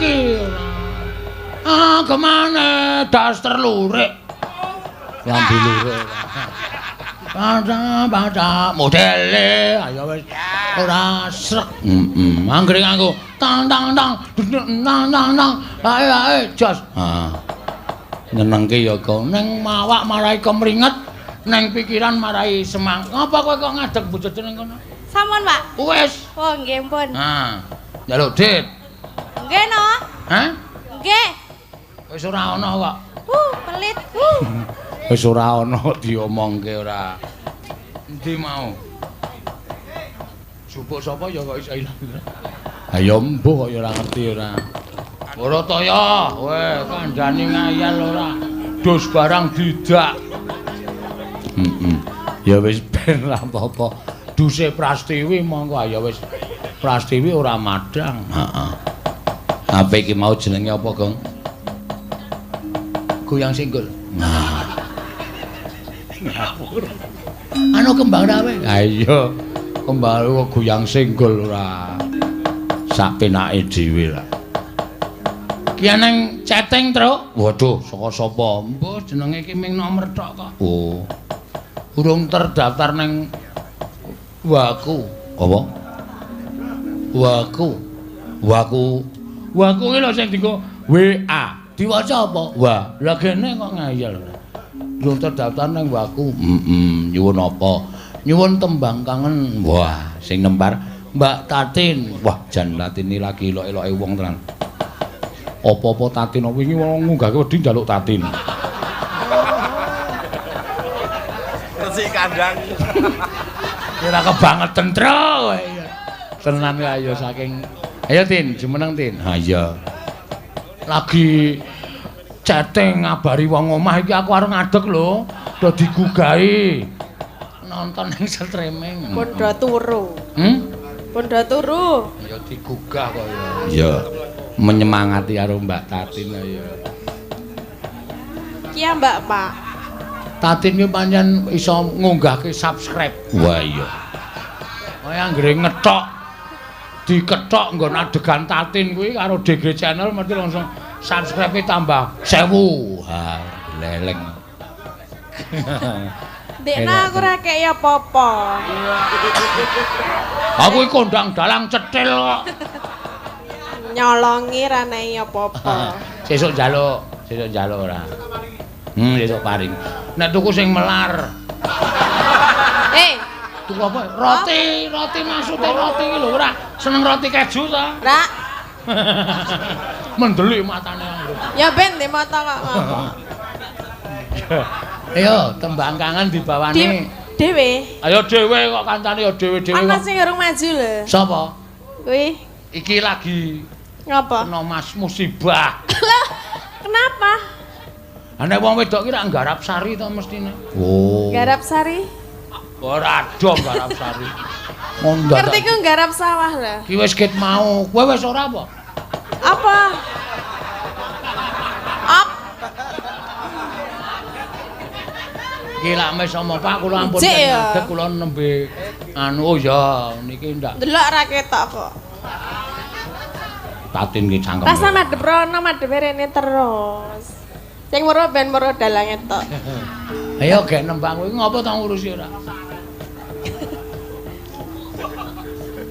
iki. Ah, kemana daster lurik. Lambi lurik. Baca modele ayo wis ora srek. Anggere nganggo tang tang tang nang nang nang. Ae jos. Nyenengke ya kok ning mawak marai kemringet, ning pikiran marai semang. Ngapa kowe kok ngadeg bojone ning kono? Sampun, Pak. Wis. Oh, nggih pun. Njaluk dit. Nggih, no. Hah? Nggih. Wis ora ana kok. Pelit. Wis ora ana diomongke ora. Endi mau? Jupuk sapa ya kok iso ilang. Ha ya mbuh kok ya ora ngerti ora. Barataya, weh kandhane ngayal ora. Dus barang didak. Ya wis ben ora apa-apa. Duse Prastiwi monggo ya wis. Prastiwi ora madang. Heeh. Apa iki mau jenenge apa, Gong? Goyang singgul. Nah. Ngawur. Anu kembang rawe. Ha iya. Kembang goyang singgul ora. Sak penake dhewe lah. Ki nang chatting, Truk. Waduh, saka sapa? Mbah jenenge ki ming nomor tok kok. Oh. Urung terdaftar nang Waku. Apa? Waku. Waku ki lho sing dienggo WA. Diwaca apa? Wah, lha kene kok ngayal. Urung terdaftar nang Waku. Nyuwun apa? Nyuwun tembang kangen. Wah, sing nempar Mbak Tatin. Wah, jan Tatin lagi elok-eloke wong tenan. Apa-apa Tatin wingi wong ngunggahke wedi njaluk Tatin. Resi kandang. Ora kebangetan tro. Tenan ya ayo saking. Ayo Tin, jumeneng Tin. Ha iya. Lagi chatting ngabari wong omah iki aku arep ngadeg lho. Do digugahi. Nonton ning streaming. Pun do turu. Pun do turu. Ya digugah kok ya. Iya. Menyemangati karo Mbak Tatin ya. Ki Mbak, Pak. Tatin ki pancen iso ngunggahke subscribe. Wah iya. Kaya anggere ngetok diketok nggon adegan Tatin kuwi karo DG channel mesti langsung subscribe-e tambah 1000. Ha, leleng. Dekna aku ora kek ya apa-apa. Aku iki kondang dalang cetil kok. Nyolongi ra nek apa-apa. Sesuk njaluk ora. Sesuk paring. Nek tuku sing melar. Tuku apa? Roti maksude roti iki lho ora seneng roti keju ta? Ora. Mendelik matane aku. Ya ben di mata kok ngopo. Ayo tembang kangen dibawani. Dhewe. Ayo dhewe kok kancane ya dhewe-dhewe. Ana sing urung maju lho. Sapa? Kuwi. Iki lagi Ngapa? kena mas musibah. Lah, kenapa? Nek wong wedok ki rak nggarap sari to mestine. Oh. Garap sari? Ora dong garap sari. Mondok. Ngerti ku garap sawah lho. Ki wis ket mau. Kowe wis ora apa? Apa? Ki lak mes sama Pak kula ampun ngadeg kula nembe anu oh ya niki ndak. Delok ra ketok kok. Tatin ki cangkem. Rasa madhep rono madhep rene terus. Sing weruh ben weruh dalange tok. Ayo gek nembang kuwi ngopo ta ngurusi ora?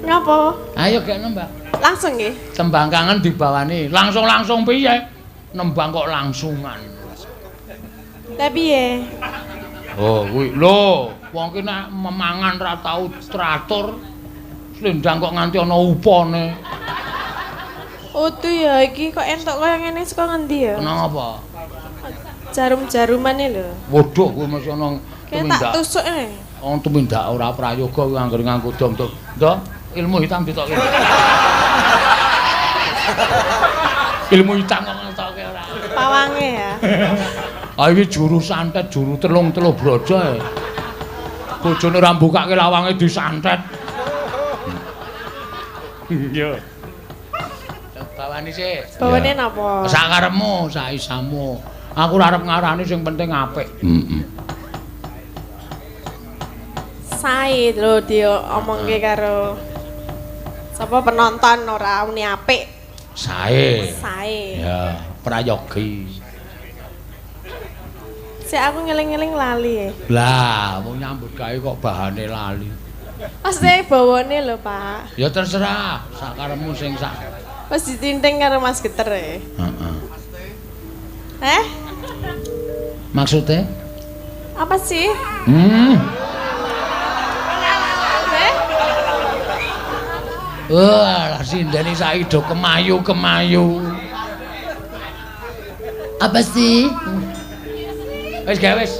Ngapa? Ayo gek nembang. Langsung nggih. Tembang kangen dibawani. Langsung piye? Nembang kok langsungan. Lah piye? Oh, kuwi lho, wong ki nek memangan ra tau teratur. Slendang kok nganti ana upane. Otu ya iki kok entuk kaya ngene saka ngendi ya? Kenapa? Jarum-jarumane lho. Waduh, kuwi mesti ana tumindak. Tak tusuk e. Wong tumindak ora prayoga kuwi anggere nganggo dom to. Ndok, ilmu hitam ditokke. Ilmu hitam kok ngetokke ora. Pawange ya. Ah iki juru santet, juru telung-telung brojo. Bojone ora mbukake lawange disantet. Iya. Bawani sik. Bawane napa? Sak karepmu, sak isamu. Aku ora arep ngarani sing penting apik. Sae lho diomongke karo sapa penonton ora muni apik. Sae. Sae. Ya, prayogi. Sik aku ngeling-eling lali. Lah, mau nyambut gawe kok bahane lali. Maksudnya bawane lho, Pak. Ya terserah, sakaremu sing sak. Wis ditinting karo Mas Geter e. Heeh. Maksudnya? Apa sih? Wah, sindene saiki do kemayu-kemayu. Apa sih? Wis gawe wis.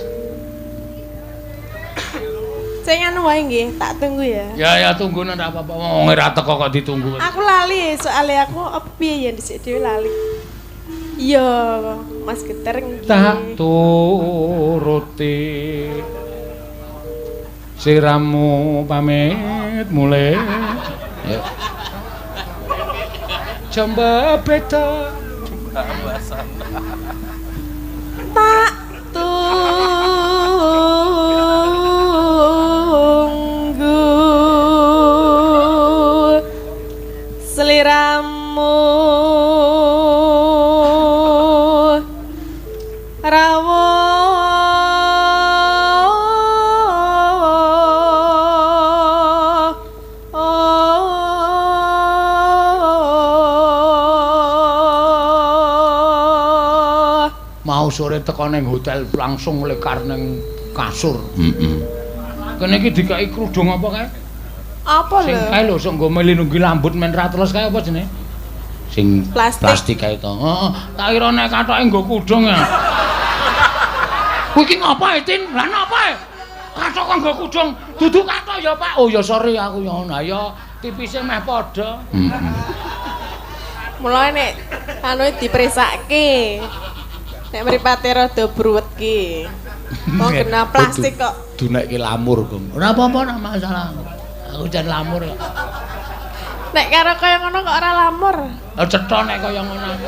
Sing anu wae nggih, tak tunggu ya. Ya tunggu nang apa-apa. Wong ora teko kok ditunggu. Aku lali, soalnya aku apa piye ya dhisik dhewe lali. Iya, Mas Geter nggih. Tak turuti siramu pamit mulai. Ya. Coba beta tak tunggu seliramu rawuh sore teko ning hotel langsung lekar ning kasur. Kene iki dikai krudung apa kae? Apa lho? Sing kae lho sok nggo melindungi lambut men ra terus kae apa jenenge? Sing plastik kae to. Heeh, tak kira nek kathoke nggo kudung ya. Kuwi iki ngapae, Tin? Lah napae? Kathok kok nggo kudung, dudu kathok ya, Pak. Oh ya sorry aku ya ngono. Ya tipise meh padha. Mulane nek anu diperisake. Nek mripate rada bruwet ki. Wong kena plastik kok. Dunekke lamur, Gong. Ora apa-apa nek masalah. Aku jan lamur kok. Nek karo kaya ngono kok ora lamur. Lah cetha nek kaya ngono.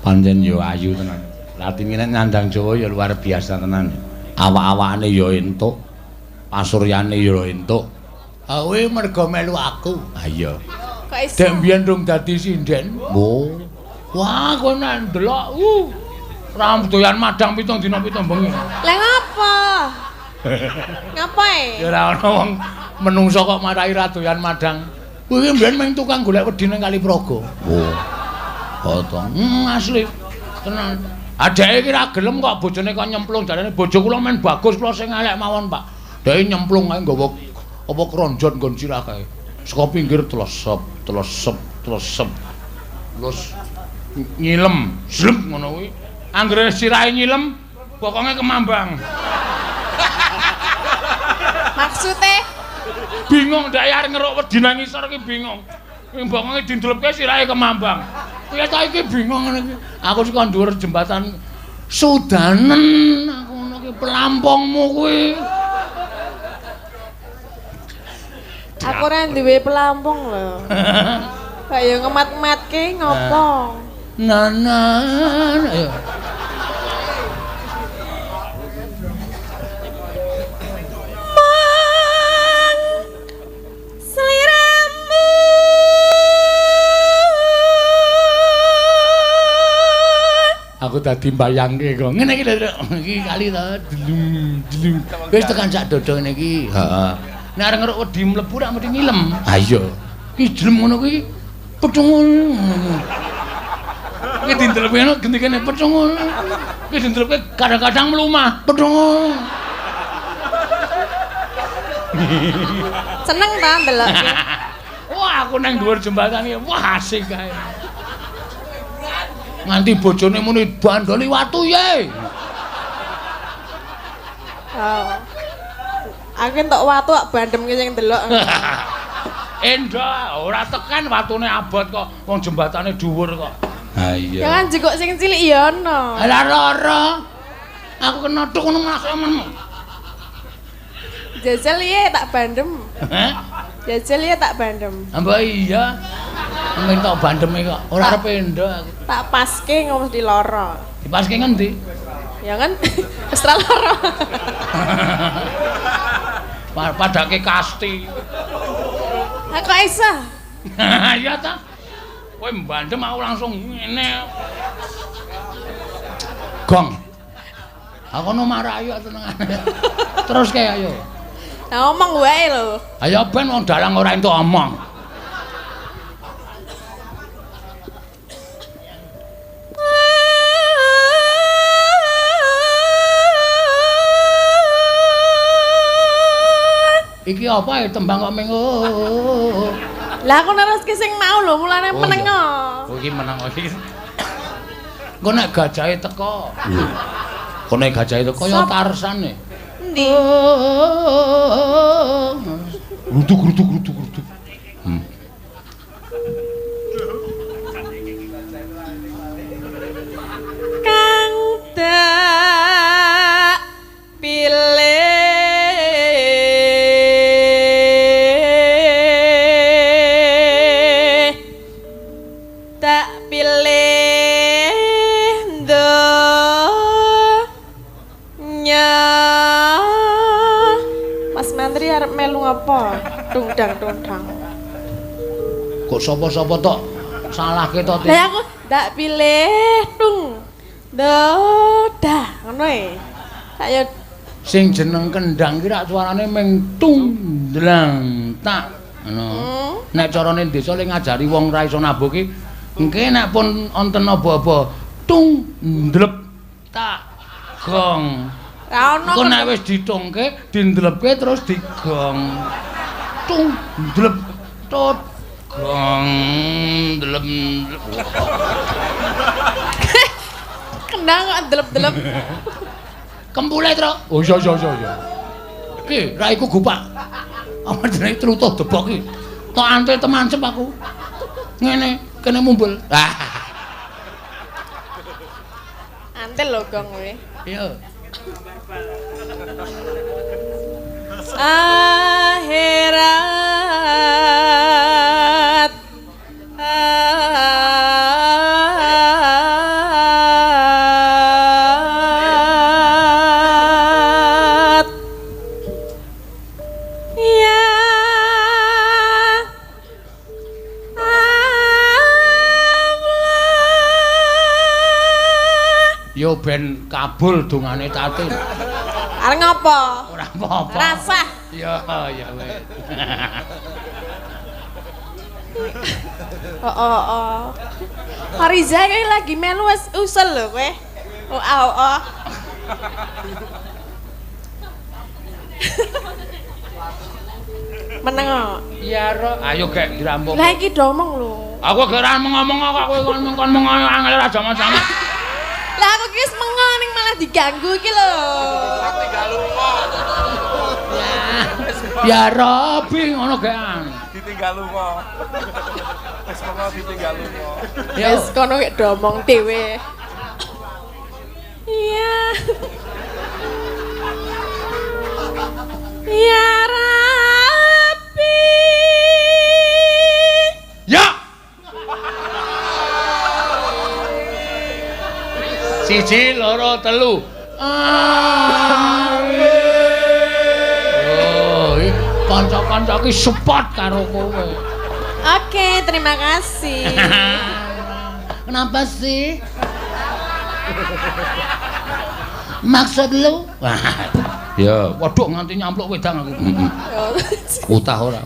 Pancen yo ayu tenan. Latine nyandang Jawa ya luar biasa tenan. Awak-awakane yo entuk, pasuryane yo entuk. Kowe mergo melu aku. Ha iya. Kok iso? Dek mbiyen rung dadi sinden. Oh. Wah, kowe nek ndelok ora doyan madang pitung dina pitung bengi. Lah ngapa? Ngapae? Ya ora ana wong menungso kok marahi ra doyan madang. Kowe mbiyen mung tukang golek wedi ning Kali Praga. Oh. Potong. Asli. Tenan. Adeke iki ra gelem kok bojone kok nyemplung jarane bojo kula men bagus kula sing elek mawon, Pak. Dhek nyemplung ae nggawa apa kronjon nggon sirah kae. Saka pinggir tlesep. Terus nyilem, zlep ngono kuwi. Anggere sirahe nyilem, bokonge kemambang. Maksude bingung ndak arep ngeruk wedi nang ngisor iki bingung. Bokonge dindelepke sirahe kemambang. Kuwi ta iki bingung ngene iki. Aku sik kon dhuwur jembatan Sudanen aku ngono ki pelampungmu kuwi. aku ora duwe pelampung lho. Kayak ngemat-matke ngopo? Nanan ayo. Aku tadi mbayangke kok. Ngene iki lho, iki kali to. Delung. Wis tekan sak dodo ngene iki. Heeh. Nek arep ngeruk wedi mlebu ra mesti ngilem. Ha iya. Iki jelem ngono kuwi pedhungul. Iki dindelepke ngono gendikane pedhungul. Iki dindelepke kadang-kadang mlumah pedhungul. Seneng ta ndelok. Wah, Wah, aku nang dhuwur jembatan iki. Wah, asik kae. Nganti bojone muni bandoli watu ye. Oh. Aku entuk watu kok bandem ki sing delok. Enda, ora tekan watune abot kok. Wong jembatane dhuwur kok. Ha iya. Ya kan jekuk sing cilik ya ono. Lah lara. Aku kena tuk ngono masamu. Jajal ye tak bandem. Heh? Jajal ye tak bandem. Mbak iya. Minta bandeme kok. Ora arep endo aku. Tak paske ngomong di loro. Dipaske ngendi? Ya kan wis ra loro. Padake kasti. Aku iso. Iya ta. Kowe mbandem aku langsung ngene. Gong. Aku no marah ayo tenengane. Terus kae ayo. Nah omong wae lho. Ayo ben wong dalang ora entuk omong. Iki apa ya tembang kok ming Lah aku neruske sing mau lho, mulane menengo. Oh iki meneng iki. Engko nek gajahe teko. Kok nek gajahe teko ya Tarsan e. Endi? Grutuk. Kang tak pilih melu apa? Tungdang. Kok sapa-sapa tok salahke tok. Lah aku ndak pilih tung. Dah, ngono e. Ayo sing jeneng kendang ki rak suarane ming tung dlang tak ngono. Nek carane desa le ngajari wong ra iso nabuh ki engke nek pun wonten apa-apa tung ndlep tak gong. Ra ono. Kok nek wis ditungke, dindlepke terus digong. Tung, ndlep, tot, gong, ndlep. Kendang kok ndlep-ndlep. Kempule, Tru. Oh iya. Ki, ra iku gupak. Apa jenenge trutuh debok ki. Tok antil temancep aku. Ngene, kene mumbul. Antil lho gong kowe. Iya. Akhirat ya Yo ben kabul dongane Tatin. Arep ngopo? Ora apa-apa. Rasah. Ya wis. Oh. Hariza kayak lagi melu wis usul lho kowe. Oh. Meneng kok. Iya, Ro. Ayo gek dirampung. Lah iki domong lho. Aku gek ra ngomong kok kowe kon ngomong angel ra jaman-jaman. Lah aku ki wis mengo ning malah diganggu iki lho. Tinggal lunga. Ya Robi ngono gekan. Ditinggal lunga. Wis mengo ditinggal lunga. Ya wis kono gek domong dhewe. Iya. Ya Rabbi. Ya. Siji, loro, telu. Oh, kanca-kanca ki support karo kowe. Oke, terima kasih. Kenapa sih? Maksud lu? Ya, waduh nganti nyampluk wedang aku. Utah ora.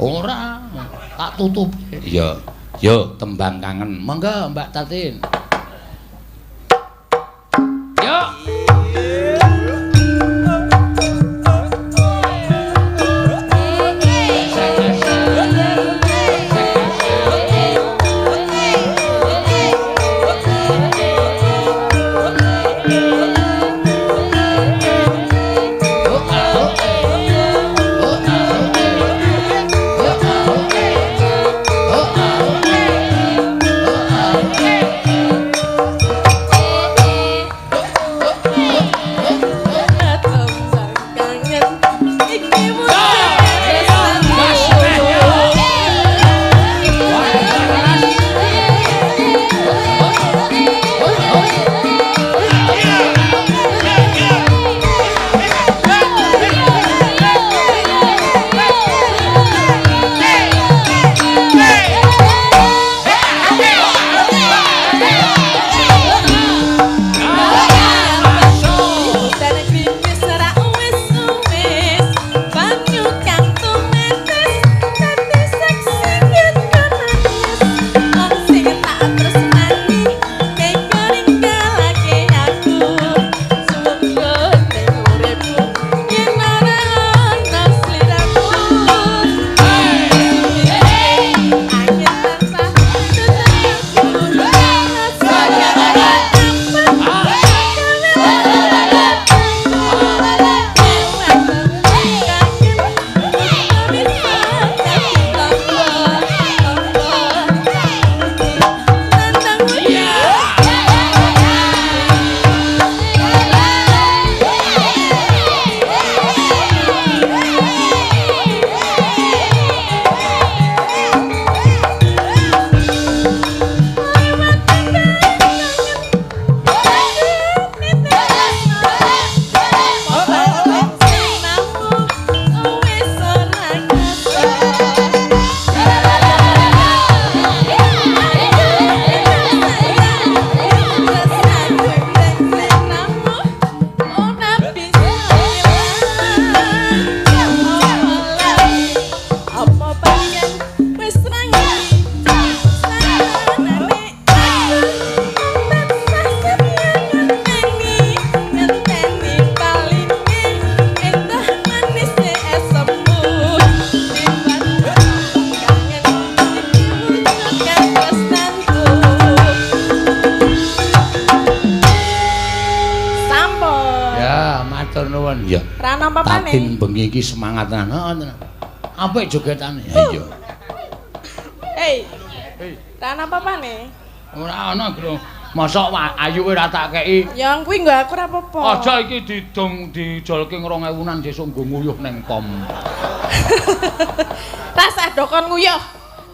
Tak tutup. Iya. Yo, tembang kangen. Monggo Mbak Tatin. Yo. Iya. Ra napa pane? Batin bengi iki semangat tenan. Apik jogetane. Ya iya. Hei. Ra napa pane? Ora ana, Bro. Mosok ayu ora tak kei. Ya kuwi nggo aku ora apa-apa. Aja iki dijolke 2000-an sesuk nggo nguyuh ning pom. Rasa dokon nguyuh.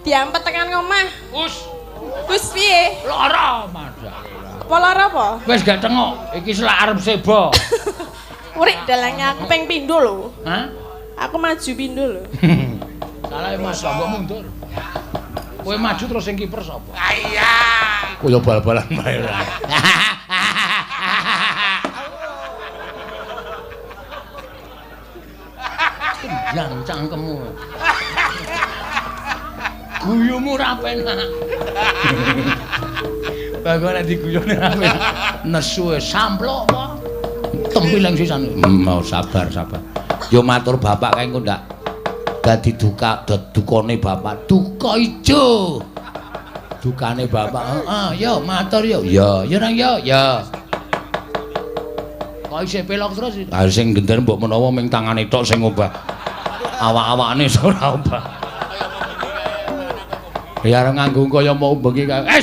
Diampet tekan omah. Wis piye? Lara, Mas. Apa lara apa? Wis gak tengok, iki selak arep sebo. Urik dalangnya aku ping pindho lho. Hah? Aku maju pindho lho. Salah Mas, kok mundur. Kowe maju terus sing kiper sapa? Iya. Kaya bal-balan bae. Kenjang cangkemmu. Guyumu ra penak. Bagus nek diguyone ra penak. Nesu samplok apa? Tempiling sisan. Mau sabar. Yo matur bapak kae engko ndak dadi dukane bapak. Duka ijo. Dukane bapak. Heeh, yo matur yo. Ya nang yo. Kok isih pelok terus. Ah sing gender mbok menawa ming tangane tok sing obah. Awak-awakane ora obah. Ya arep nganggo kaya mau bengi kae.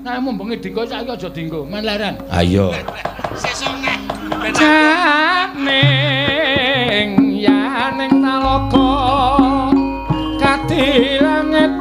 Nek mumbengi dinggo saiki aja dinggo. Men leren. Ayo. Sesuk nek Janing yaning nalaka kati langit